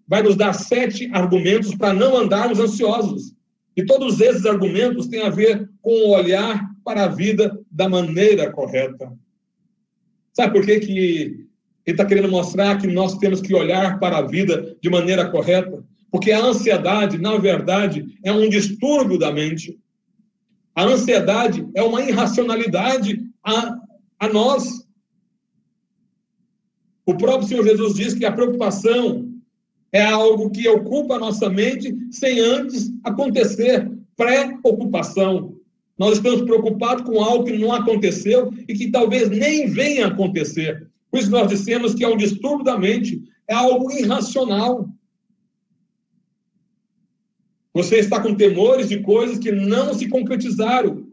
vai nos dar 7 argumentos para não andarmos ansiosos. E todos esses argumentos têm a ver com o olhar para a vida da maneira correta. Sabe por que ele está querendo mostrar que nós temos que olhar para a vida de maneira correta? Porque a ansiedade, na verdade, é um distúrbio da mente. A ansiedade é uma irracionalidade a nós. O próprio Senhor Jesus diz que a preocupação é algo que ocupa a nossa mente sem antes acontecer. Pré-ocupação. Nós estamos preocupados com algo que não aconteceu e que talvez nem venha a acontecer. Por isso nós dissemos que é um distúrbio da mente, é algo irracional. Você está com temores de coisas que não se concretizaram.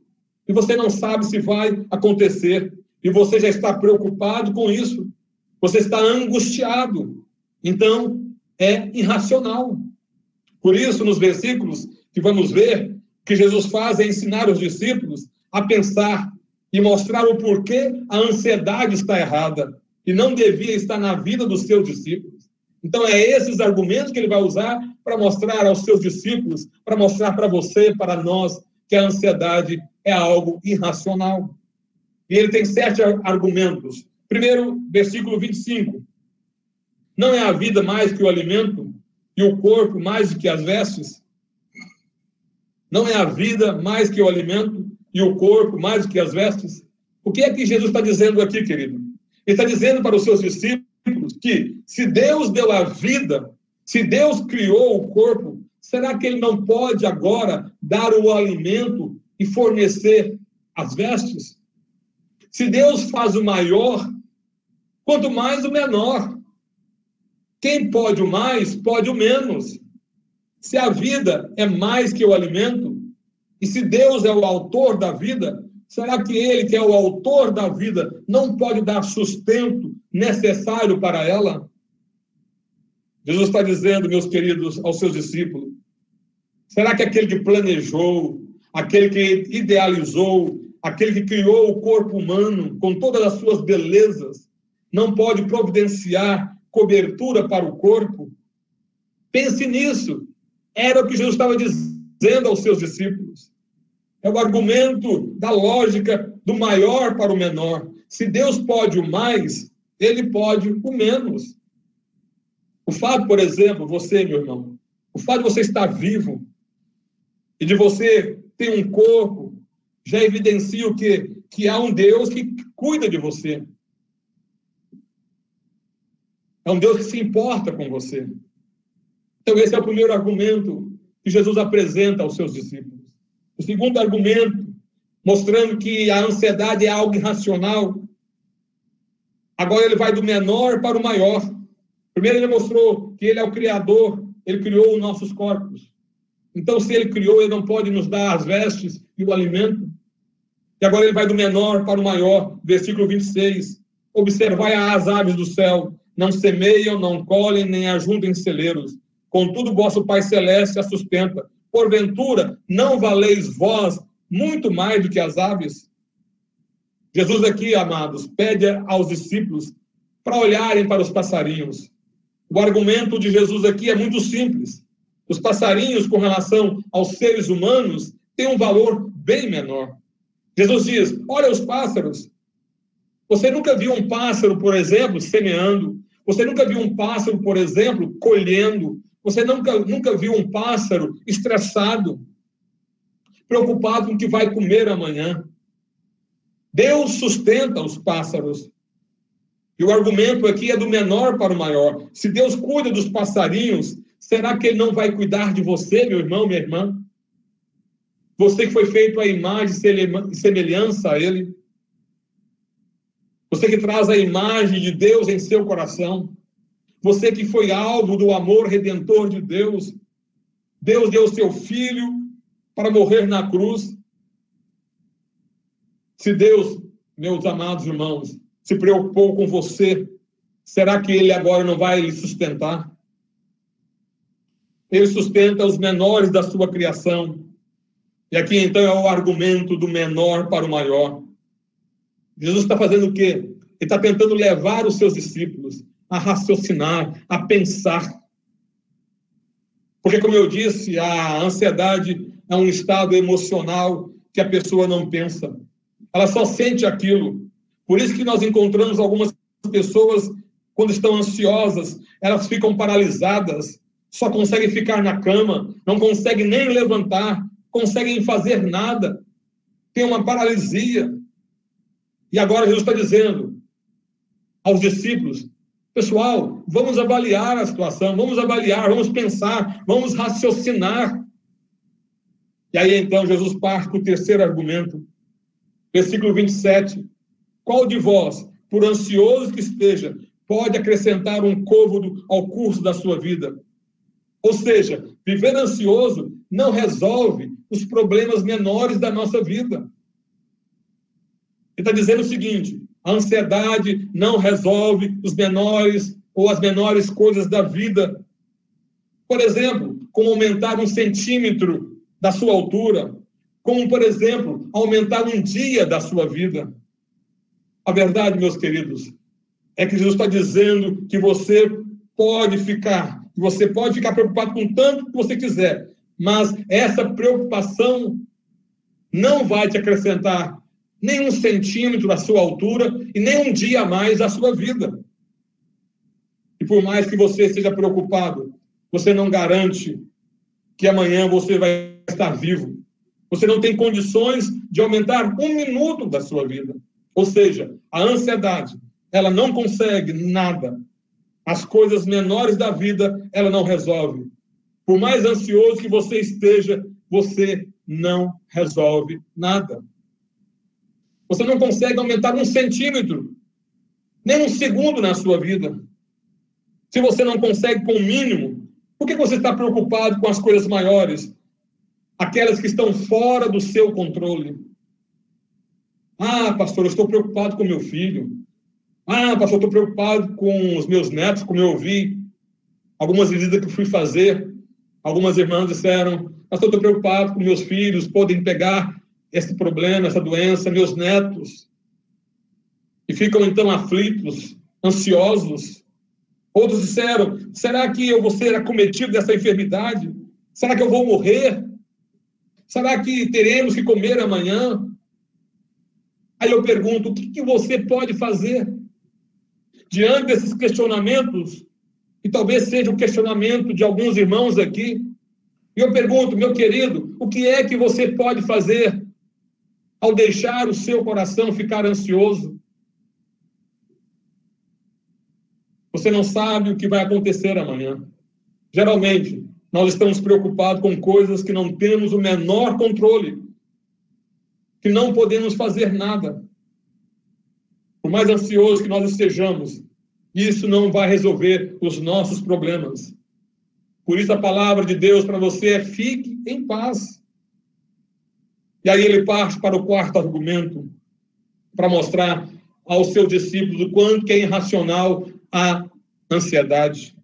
E você não sabe se vai acontecer. E você já está preocupado com isso. Você está angustiado. Então, é irracional. Por isso, nos versículos que vamos ver, o que Jesus faz é ensinar os discípulos a pensar e mostrar o porquê a ansiedade está errada e não devia estar na vida dos seus discípulos. Então, é esses argumentos que ele vai usar para mostrar aos seus discípulos, para mostrar para você, para nós, que a ansiedade é algo irracional. E ele tem 7 argumentos. Primeiro, versículo 25. Não é a vida mais que o alimento e o corpo mais do que as vestes? Não é a vida mais que o alimento e o corpo mais do que as vestes? O que é que Jesus está dizendo aqui, querido? Ele está dizendo para os seus discípulos que se Deus deu a vida, se Deus criou o corpo, será que Ele não pode agora dar o alimento e fornecer as vestes? Se Deus faz o maior, quanto mais o menor. Quem pode o mais, pode o menos. Se a vida é mais que o alimento, e se Deus é o autor da vida, será que Ele, que é o autor da vida, não pode dar sustento necessário para ela? Jesus está dizendo, meus queridos, aos seus discípulos, será que aquele que planejou, aquele que idealizou, aquele que criou o corpo humano com todas as suas belezas, não pode providenciar cobertura para o corpo? Pense nisso. Era o que Jesus estava dizendo aos seus discípulos. É o argumento da lógica do maior para o menor. Se Deus pode o mais, Ele pode o menos. O fato, por exemplo, você, meu irmão, o fato de você estar vivo e de você ter um corpo, já evidencia o quê? Que há um Deus que cuida de você. É um Deus que se importa com você. Então, esse é o primeiro argumento que Jesus apresenta aos seus discípulos. O segundo argumento, mostrando que a ansiedade é algo irracional. Agora ele vai do menor para o maior. Primeiro ele mostrou que ele é o Criador, ele criou os nossos corpos. Então, se ele criou, ele não pode nos dar as vestes e o alimento. E agora ele vai do menor para o maior, versículo 26. Observai as aves do céu, não semeiam, não colhem, nem ajuntam em celeiros. Contudo, vosso Pai Celeste a sustenta. Porventura, não valeis vós muito mais do que as aves? Jesus aqui, amados, pede aos discípulos para olharem para os passarinhos. O argumento de Jesus aqui é muito simples. Os passarinhos, com relação aos seres humanos, têm um valor bem menor. Jesus diz, olha os pássaros. Você nunca viu um pássaro, por exemplo, semeando. Você nunca viu um pássaro, por exemplo, colhendo. Você nunca viu um pássaro estressado, preocupado com o que vai comer amanhã. Deus sustenta os pássaros. E o argumento aqui é do menor para o maior. Se Deus cuida dos passarinhos, será que Ele não vai cuidar de você, meu irmão, minha irmã? Você que foi feito à imagem e semelhança a Ele. Você que traz a imagem de Deus em seu coração. Você que foi alvo do amor redentor de Deus. Deus deu seu Filho para morrer na cruz. Se Deus, meus amados irmãos, se preocupou com você, será que Ele agora não vai lhe sustentar? Ele sustenta os menores da sua criação. E aqui, então, é o argumento do menor para o maior. Jesus está fazendo o quê? Ele está tentando levar os seus discípulos a raciocinar, a pensar. Porque, como eu disse, a ansiedade é um estado emocional que a pessoa não pensa. Ela só sente aquilo. Por isso que nós encontramos algumas pessoas, quando estão ansiosas, elas ficam paralisadas, só conseguem ficar na cama, não conseguem nem levantar, conseguem fazer nada. Tem uma paralisia. E agora Jesus está dizendo aos discípulos, pessoal, vamos avaliar a situação, vamos avaliar, vamos pensar, vamos raciocinar. E aí, então, Jesus parte para o terceiro argumento. Versículo 27. Qual de vós, por ansioso que esteja, pode acrescentar um côvado ao curso da sua vida? Ou seja, viver ansioso não resolve os problemas menores da nossa vida. Ele está dizendo o seguinte, a ansiedade não resolve os menores ou as menores coisas da vida. Por exemplo, como aumentar 1 centímetro da sua altura, como, por exemplo, aumentar um dia da sua vida. A verdade, meus queridos, é que Jesus está dizendo que você pode ficar preocupado com tanto que você quiser, mas essa preocupação não vai te acrescentar nem 1 centímetro da sua altura e nem um dia a mais da sua vida. E por mais que você esteja preocupado você não garante que amanhã você vai estar vivo. Você não tem condições de aumentar 1 minuto da sua vida. Ou seja, a ansiedade, ela não consegue nada. As coisas menores da vida, ela não resolve. Por mais ansioso que você esteja, você não resolve nada. Você não consegue aumentar 1 centímetro, nem 1 segundo na sua vida. Se você não consegue com o mínimo, por que você está preocupado com as coisas maiores? Aquelas que estão fora do seu controle. Ah, pastor, eu estou preocupado com meu filho. Ah, pastor, eu estou preocupado com os meus netos, como eu ouvi algumas visitas que eu fui fazer. Algumas irmãs disseram, pastor, eu estou preocupado com meus filhos, podem pegar esse problema, essa doença, meus netos. E ficam então aflitos, ansiosos. Outros disseram, será que eu vou ser acometido dessa enfermidade? Será que eu vou morrer? Será que teremos que comer amanhã? Aí eu pergunto, o que você pode fazer? Diante desses questionamentos, e talvez seja o questionamento de alguns irmãos aqui, e eu pergunto, meu querido, o que é que você pode fazer ao deixar o seu coração ficar ansioso? Você não sabe o que vai acontecer amanhã. Geralmente, nós estamos preocupados com coisas que não temos o menor controle, que não podemos fazer nada. Por mais ansiosos que nós estejamos, isso não vai resolver os nossos problemas. Por isso a palavra de Deus para você é: fique em paz. E aí ele parte para o 4º argumento, para mostrar aos seus discípulos o quanto que é irracional a ansiedade.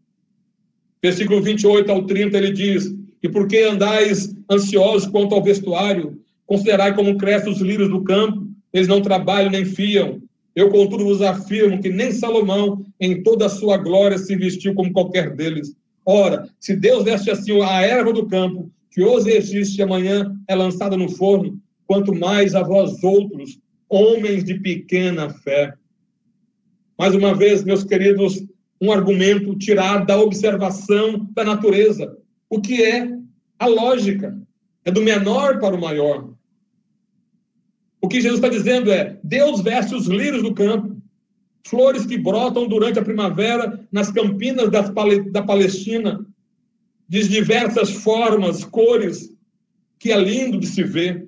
Versículo 28 ao 30, ele diz, e por que andais ansiosos quanto ao vestuário? Considerai como crescem os lírios do campo, eles não trabalham nem fiam. Eu, contudo, vos afirmo que nem Salomão, em toda a sua glória, se vestiu como qualquer deles. Ora, se Deus veste assim a erva do campo, que hoje existe e amanhã é lançada no forno, quanto mais a vós outros, homens de pequena fé. Mais uma vez, meus queridos, um argumento tirado da observação da natureza. O que é a lógica? É do menor para o maior. O que Jesus está dizendo é, Deus veste os lírios do campo, flores que brotam durante a primavera nas campinas da Palestina, de diversas formas, cores, que é lindo de se ver.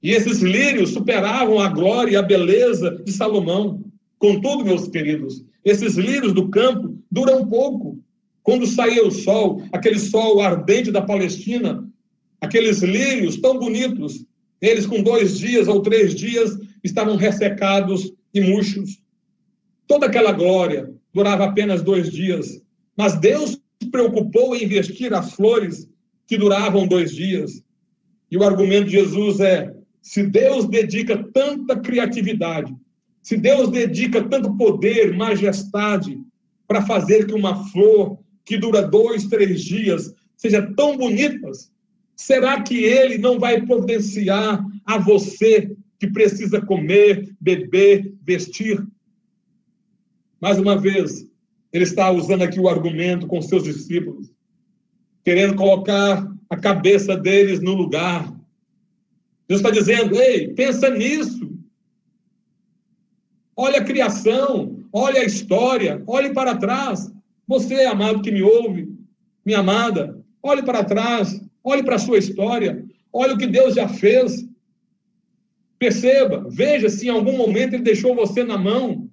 E esses lírios superavam a glória e a beleza de Salomão. Contudo, meus queridos, esses lírios do campo duram pouco. Quando saía o sol, aquele sol ardente da Palestina, aqueles lírios tão bonitos, eles com 2 dias ou 3 dias estavam ressecados e murchos. Toda aquela glória durava apenas 2 dias. Mas Deus se preocupou em vestir as flores que duravam 2 dias. E o argumento de Jesus é, se Deus dedica tanta criatividade, se Deus dedica tanto poder, majestade, para fazer que uma flor que dura 2, 3 dias seja tão bonita, será que Ele não vai providenciar a você que precisa comer, beber, vestir? Mais uma vez, Ele está usando aqui o argumento com seus discípulos, querendo colocar a cabeça deles no lugar. Jesus está dizendo, ei, pensa nisso. Olha a criação, olha a história, olhe para trás. Você, amado que me ouve, minha amada, olhe para trás, olhe para a sua história, olhe o que Deus já fez. Perceba, veja se em algum momento Ele deixou você na mão.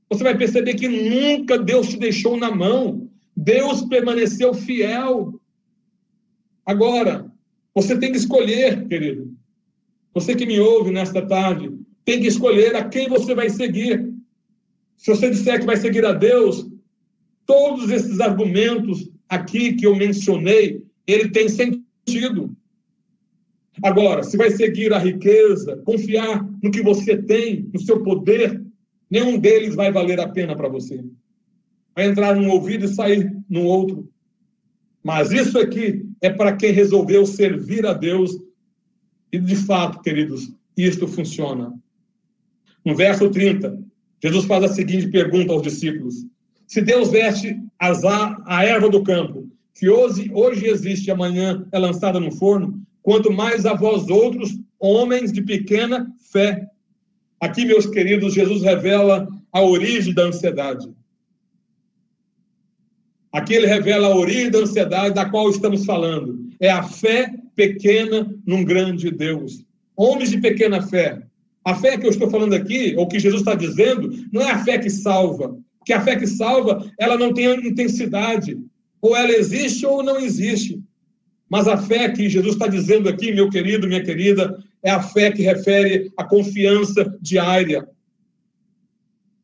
Você vai perceber que nunca Deus te deixou na mão. Deus permaneceu fiel. Agora, você tem que escolher, querido. Você que me ouve nesta tarde, tem que escolher a quem você vai seguir. Se você disser que vai seguir a Deus, todos esses argumentos aqui que eu mencionei, ele tem sentido. Agora, se vai seguir a riqueza, confiar no que você tem, no seu poder, nenhum deles vai valer a pena para você. Vai entrar num ouvido e sair no outro. Mas isso aqui é para quem resolveu servir a Deus. E, de fato, queridos, isto funciona. No verso 30, Jesus faz a seguinte pergunta aos discípulos. Se Deus veste a erva do campo, que hoje existe e amanhã é lançada no forno, quanto mais a vós outros, homens de pequena fé. Aqui, meus queridos, Jesus revela a origem da ansiedade. Aqui ele revela a origem da ansiedade da qual estamos falando. É a fé pequena num grande Deus. Homens de pequena fé. A fé que eu estou falando aqui, ou que Jesus está dizendo, não é a fé que salva. Porque a fé que salva, ela não tem intensidade. Ou ela existe ou não existe. Mas a fé que Jesus está dizendo aqui, meu querido, minha querida, é a fé que refere à confiança diária.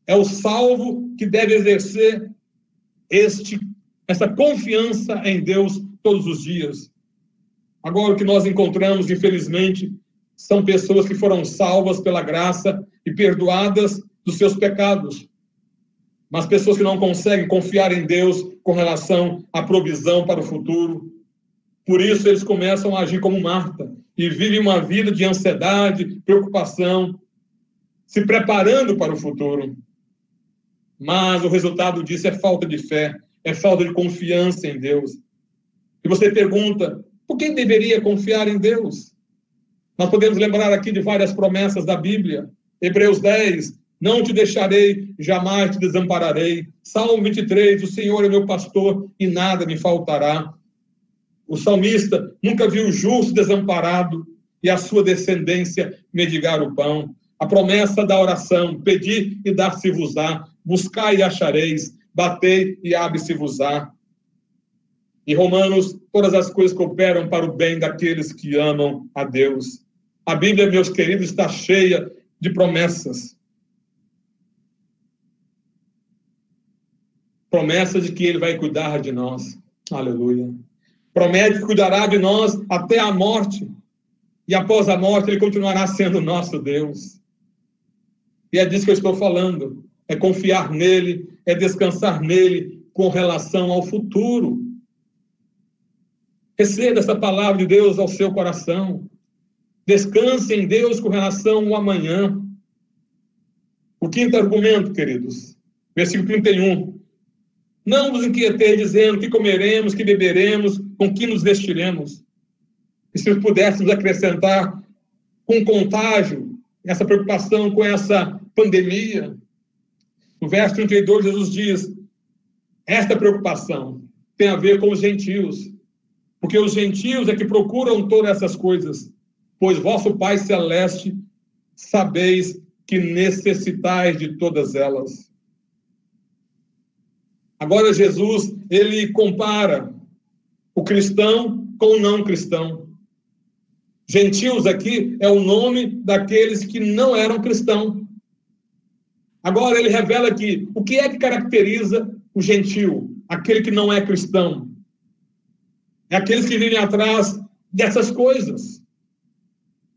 É o salvo que deve exercer essa confiança em Deus todos os dias. Agora, o que nós encontramos, infelizmente, são pessoas que foram salvas pela graça e perdoadas dos seus pecados. Mas pessoas que não conseguem confiar em Deus com relação à provisão para o futuro. Por isso, eles começam a agir como Marta e vivem uma vida de ansiedade, preocupação, se preparando para o futuro. Mas o resultado disso é falta de fé, é falta de confiança em Deus. E você pergunta, por que deveria confiar em Deus? Nós podemos lembrar aqui de várias promessas da Bíblia. Hebreus 10, não te deixarei, jamais te desampararei. Salmo 23, o Senhor é meu pastor e nada me faltará. O salmista nunca viu o justo desamparado e a sua descendência mendigar o pão. A promessa da oração, pedi e dar-se-vos-á, buscai e achareis, batei e abre-se-vos-á. Em Romanos, todas as coisas cooperam para o bem daqueles que amam a Deus. A Bíblia, meus queridos, está cheia de promessas. Promessa de que Ele vai cuidar de nós. Aleluia. Promete que cuidará de nós até a morte. E após a morte, Ele continuará sendo nosso Deus. E é disso que eu estou falando. É confiar nele, é descansar nele com relação ao futuro. Receba essa palavra de Deus ao seu coração. Descanse em Deus com relação ao amanhã. O quinto argumento, queridos, versículo 31. Não vos inquieteis dizendo que comeremos, que beberemos, com que nos vestiremos. E se pudéssemos acrescentar com contágio, essa preocupação com essa pandemia. No verso 32, Jesus diz, esta preocupação tem a ver com os gentios, porque os gentios é que procuram todas essas coisas, pois vosso Pai Celeste sabeis que necessitais de todas elas. Agora Jesus, ele compara o cristão com o não cristão. Gentios aqui é o nome daqueles que não eram cristãos. Agora ele revela que o que é que caracteriza o gentio, aquele que não é cristão? É aqueles que vivem atrás dessas coisas.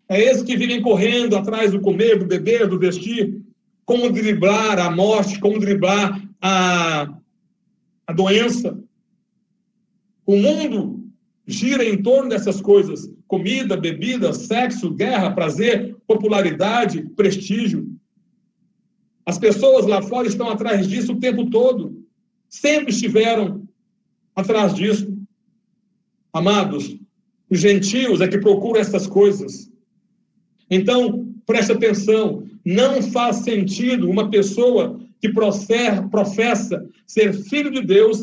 É esses que vivem correndo atrás do comer, do beber, do vestir, como driblar a morte, como driblar a doença. O mundo gira em torno dessas coisas. Comida, bebida, sexo, guerra, prazer, popularidade, prestígio. As pessoas lá fora estão atrás disso o tempo todo. Sempre estiveram atrás disso. Amados, os gentios é que procuram essas coisas. Então, preste atenção. Não faz sentido uma pessoa que professa ser filho de Deus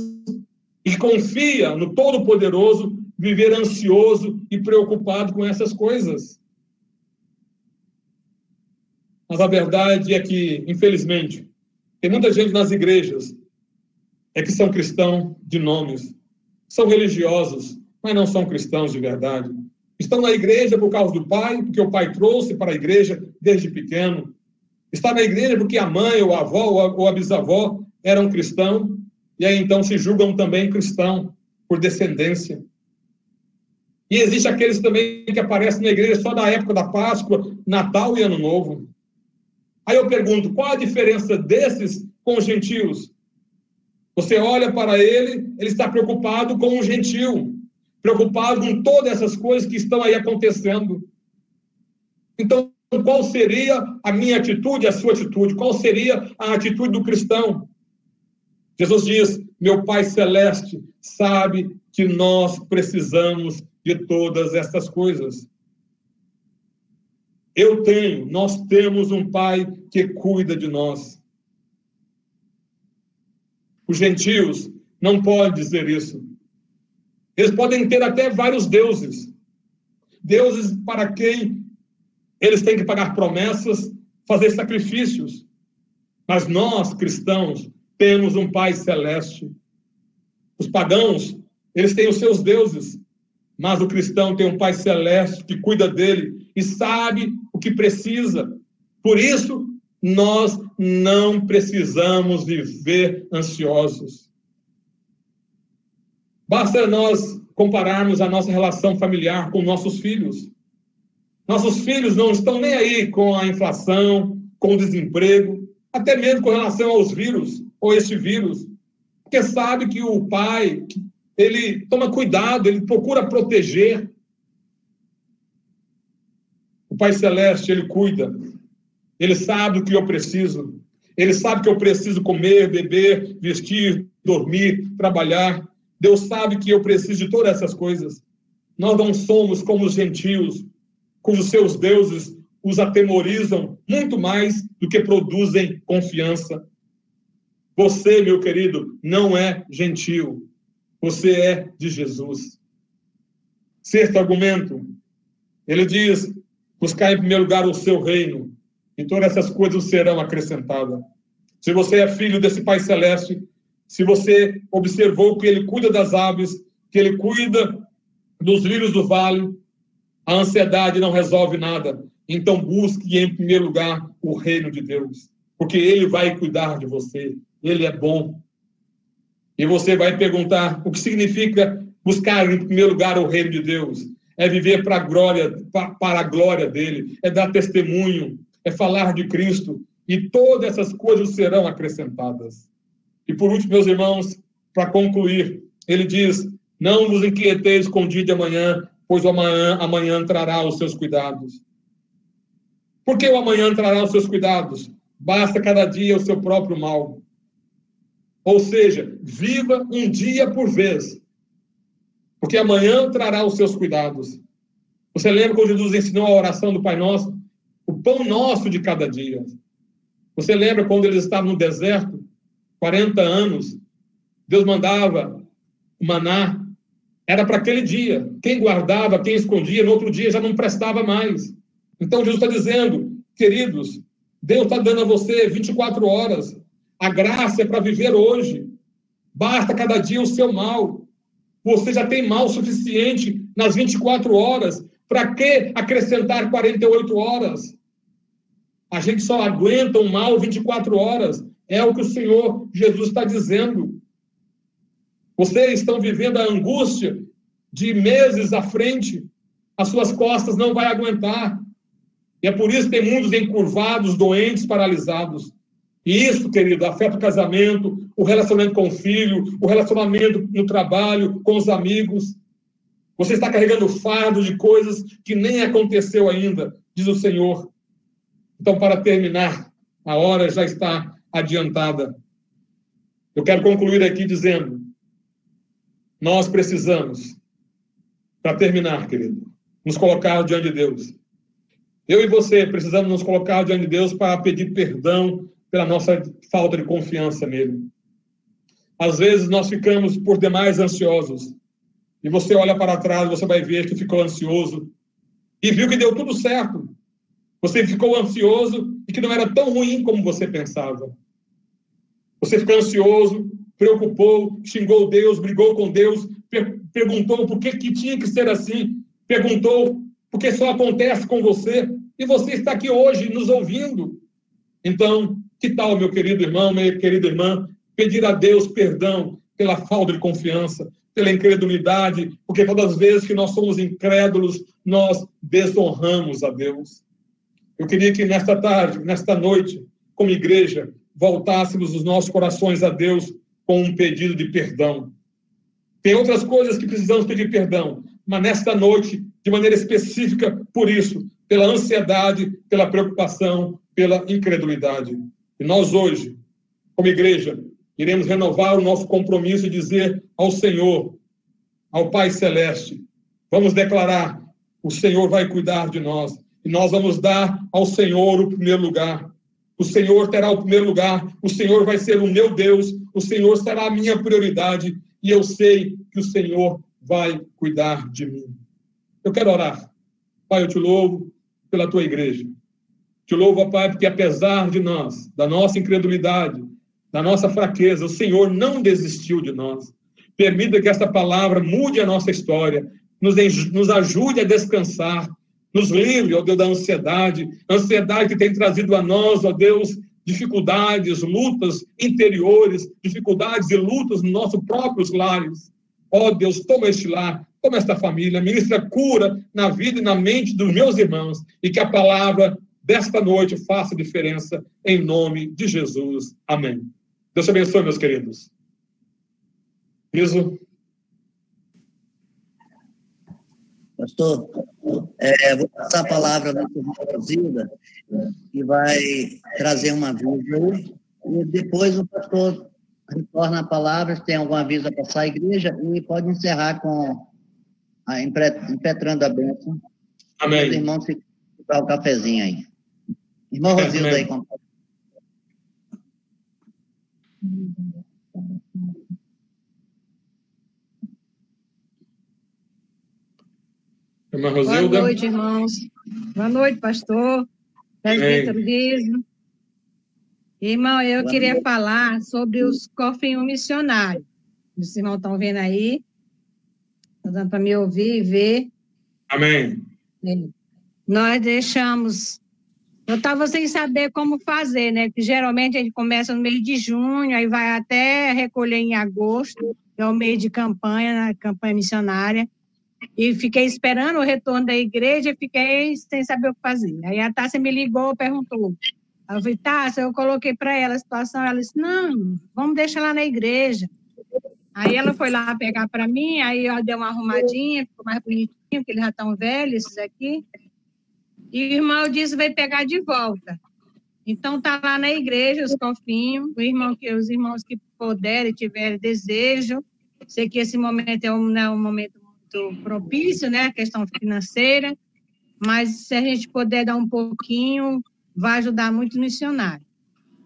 e confia no Todo-Poderoso viver ansioso e preocupado com essas coisas. Mas a verdade é que, infelizmente, tem muita gente nas igrejas que são cristãos de nomes, são religiosos, mas não são cristãos de verdade. Estão na igreja por causa do pai, porque o pai trouxe para a igreja desde pequeno. Está na igreja porque a mãe, ou a avó, ou a bisavó eram cristãos, e aí então se julgam também cristão por descendência. E existe aqueles também que aparecem na igreja só na época da Páscoa, Natal e Ano Novo. Aí eu pergunto, qual a diferença desses com os gentios? Você olha para ele está preocupado com o gentio, preocupado com todas essas coisas que estão aí acontecendo. Então, qual seria a minha atitude, a sua atitude? Qual seria a atitude do cristão? Jesus diz: meu Pai Celeste sabe que nós precisamos de todas estas coisas. Nós temos um Pai que cuida de nós. Os gentios não podem dizer isso. Eles podem ter até vários deuses. Deuses para quem eles têm que pagar promessas, fazer sacrifícios. Mas nós, cristãos, temos um Pai Celeste. Os pagãos, eles têm os seus deuses. Mas o cristão tem um Pai Celeste que cuida dele e sabe o que precisa. Por isso, nós não precisamos viver ansiosos. Basta nós compararmos a nossa relação familiar com nossos filhos. Nossos filhos não estão nem aí com a inflação, com o desemprego, até mesmo com relação aos vírus, ou este vírus. Porque sabe que o pai, ele toma cuidado, ele procura proteger. O Pai Celeste, ele cuida. Ele sabe o que eu preciso. Ele sabe que eu preciso comer, beber, vestir, dormir, trabalhar. Deus sabe que eu preciso de todas essas coisas. Nós não somos como os gentios, cujos seus deuses os atemorizam muito mais do que produzem confiança. Você, meu querido, não é gentio. Você é de Jesus. Sexto argumento, ele diz: buscar em primeiro lugar o seu reino, e todas essas coisas serão acrescentadas. Se você é filho desse Pai Celeste, se você observou que ele cuida das aves, que ele cuida dos lírios do vale, a ansiedade não resolve nada. Então busque em primeiro lugar o reino de Deus, porque ele vai cuidar de você. Ele é bom. E você vai perguntar o que significa buscar em primeiro lugar o reino de Deus. É viver para a glória dele, é dar testemunho, é falar de Cristo, e todas essas coisas serão acrescentadas. E por último, meus irmãos, para concluir, ele diz: não vos inquieteis com o dia de amanhã, pois o amanhã trará os seus cuidados. Por que o amanhã trará os seus cuidados? Basta cada dia o seu próprio mal. Ou seja, viva um dia por vez, porque amanhã trará os seus cuidados. Você lembra quando Jesus ensinou a oração do Pai Nosso? O pão nosso de cada dia. Você lembra quando eles estavam no deserto, 40 anos, Deus mandava o maná, era para aquele dia. Quem guardava, quem escondia, no outro dia já não prestava mais. Então Jesus está dizendo: queridos, Deus está dando a você 24 horas. A graça é para viver hoje. Basta cada dia o seu mal. Você já tem mal suficiente nas 24 horas. Para que acrescentar 48 horas? A gente só aguenta um mal 24 horas. É o que o Senhor Jesus está dizendo. Vocês estão vivendo a angústia de meses à frente. As suas costas não vão aguentar. E é por isso que tem muitos encurvados, doentes, paralisados. E isso, querido, afeta o casamento, o relacionamento com o filho, o relacionamento no trabalho, com os amigos. Você está carregando fardo de coisas que nem aconteceu ainda, diz o Senhor. Então, para terminar, a hora já está adiantada. Eu quero concluir aqui dizendo: nós precisamos, para terminar, querido, nos colocar diante de Deus. Eu e você precisamos nos colocar diante de Deus para pedir perdão pela nossa falta de confiança nele. Às vezes nós ficamos por demais ansiosos. E você olha para trás, você vai ver que ficou ansioso e viu que deu tudo certo. Você ficou ansioso e que não era tão ruim como você pensava. Você ficou ansioso, preocupou, xingou Deus, brigou com Deus, perguntou por que tinha que ser assim, perguntou por que só acontece com você, e você está aqui hoje nos ouvindo. Então, que tal, meu querido irmão, minha querida irmã, pedir a Deus perdão pela falta de confiança, pela incredulidade, porque todas as vezes que nós somos incrédulos, nós desonramos a Deus. Eu queria que nesta tarde, nesta noite, como igreja, voltássemos os nossos corações a Deus com um pedido de perdão. Tem outras coisas que precisamos pedir perdão, mas nesta noite, de maneira específica, por isso, pela ansiedade, pela preocupação, pela incredulidade. E nós hoje, como igreja, iremos renovar o nosso compromisso e dizer ao Senhor, ao Pai Celeste, vamos declarar, o Senhor vai cuidar de nós, e nós vamos dar ao Senhor o primeiro lugar. O Senhor terá o primeiro lugar, o Senhor vai ser o meu Deus, o Senhor será a minha prioridade, e eu sei que o Senhor vai cuidar de mim. Eu quero orar. Pai, eu te louvo pela tua igreja. Te louvo, Pai, porque apesar de nós, da nossa incredulidade, da nossa fraqueza, o Senhor não desistiu de nós. Permita que essa palavra mude a nossa história, nos ajude a descansar, nos livre, ó Deus, da ansiedade que tem trazido a nós, ó Deus, dificuldades, lutas interiores, dificuldades e lutas nos nossos próprios lares. Ó Deus, toma este lar, toma esta família, ministra cura na vida e na mente dos meus irmãos, e que a palavra desta noite faça diferença, em nome de Jesus. Amém. Deus te abençoe, meus queridos. Isso. Pastor, vou passar a palavra para a irmã Rosilda, que vai trazer um aviso aí, e depois o pastor retorna a palavra, se tem algum aviso a passar à igreja, e pode encerrar com impetrando a bênção. Amém. Os irmãos ficam o cafezinho aí. Irmã Rosilda aí, com Irmã Rosilda. Boa noite, irmãos. Boa noite, pastor. Presbítero Guizo. Irmão, eu queria falar sobre os cofrinhos missionários. Os irmãos estão vendo aí? Estão dando para me ouvir e ver? Amém. Nós deixamos... Eu estava sem saber como fazer, né? Porque geralmente a gente começa no mês de junho, aí vai até recolher em agosto, que é o mês de campanha, na campanha missionária. E fiquei esperando o retorno da igreja e fiquei sem saber o que fazer. Aí a Tássia me ligou, perguntou. Eu falei, Tássia, eu coloquei para ela a situação. Ela disse, não, vamos deixar lá na igreja. Aí ela foi lá pegar para mim, aí eu dei uma arrumadinha, ficou mais bonitinho, porque eles já estão velhos, esses aqui. E o irmão disse, vai pegar de volta. Então, está lá na igreja, os cofrinhos, os irmãos que puderem, tiverem desejo. Sei que esse momento é um momento muito propício, né, a questão financeira, mas se a gente puder dar um pouquinho, vai ajudar muito o missionário.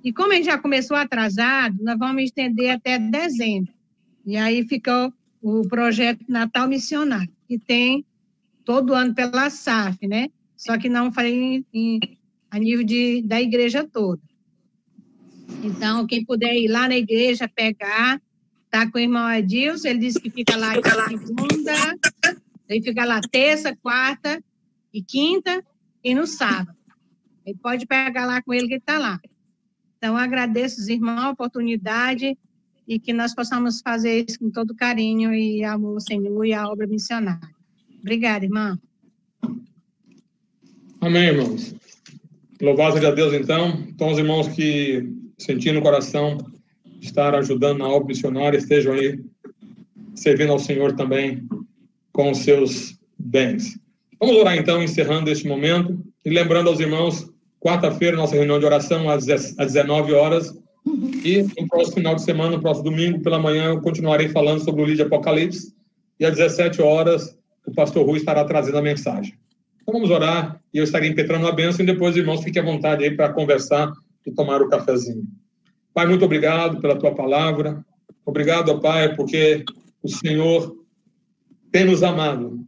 E como a gente já começou atrasado, nós vamos estender até dezembro. E aí ficou o projeto Natal Missionário, que tem todo ano pela SAF, né? Só que não falei a nível da igreja toda. Então, quem puder ir lá na igreja, pegar, tá com o irmão Adilson, ele disse que fica lá segunda, ele fica lá terça, quarta e quinta, e no sábado. Ele pode pegar lá com ele que está lá. Então, agradeço os irmãos a oportunidade e que nós possamos fazer isso com todo carinho e amor ao Senhor e à obra missionária. Obrigada, irmã. Amém, irmãos. Louvado seja Deus, então. Então, os irmãos que sentiram no coração estar ajudando na obra missionária, estejam aí servindo ao Senhor também com os seus bens. Vamos orar, então, encerrando este momento e lembrando aos irmãos, quarta-feira, nossa reunião de oração às 19 horas e no próximo final de semana, no próximo domingo, pela manhã, eu continuarei falando sobre o livro de Apocalipse e às 17 horas o pastor Rui estará trazendo a mensagem. Então vamos orar e eu estarei impetrando a bênção e depois, irmãos, fiquem à vontade aí para conversar e tomar o cafezinho. Pai, muito obrigado pela tua palavra. Obrigado, ó Pai, porque o Senhor tem nos amado,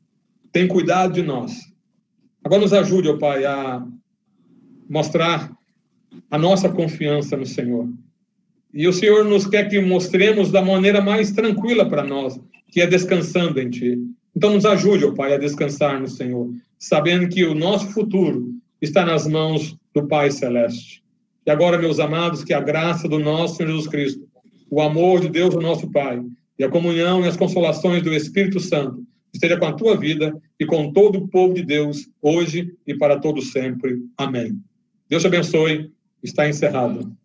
tem cuidado de nós. Agora nos ajude, ó Pai, a mostrar a nossa confiança no Senhor. E o Senhor nos quer que mostremos da maneira mais tranquila para nós, que é descansando em Ti. Então nos ajude, ó Pai, a descansar no Senhor, sabendo que o nosso futuro está nas mãos do Pai Celeste. E agora, meus amados, que a graça do nosso Senhor Jesus Cristo, o amor de Deus, o nosso Pai, e a comunhão e as consolações do Espírito Santo esteja com a tua vida e com todo o povo de Deus, hoje e para todo sempre. Amém. Deus te abençoe. Está encerrado.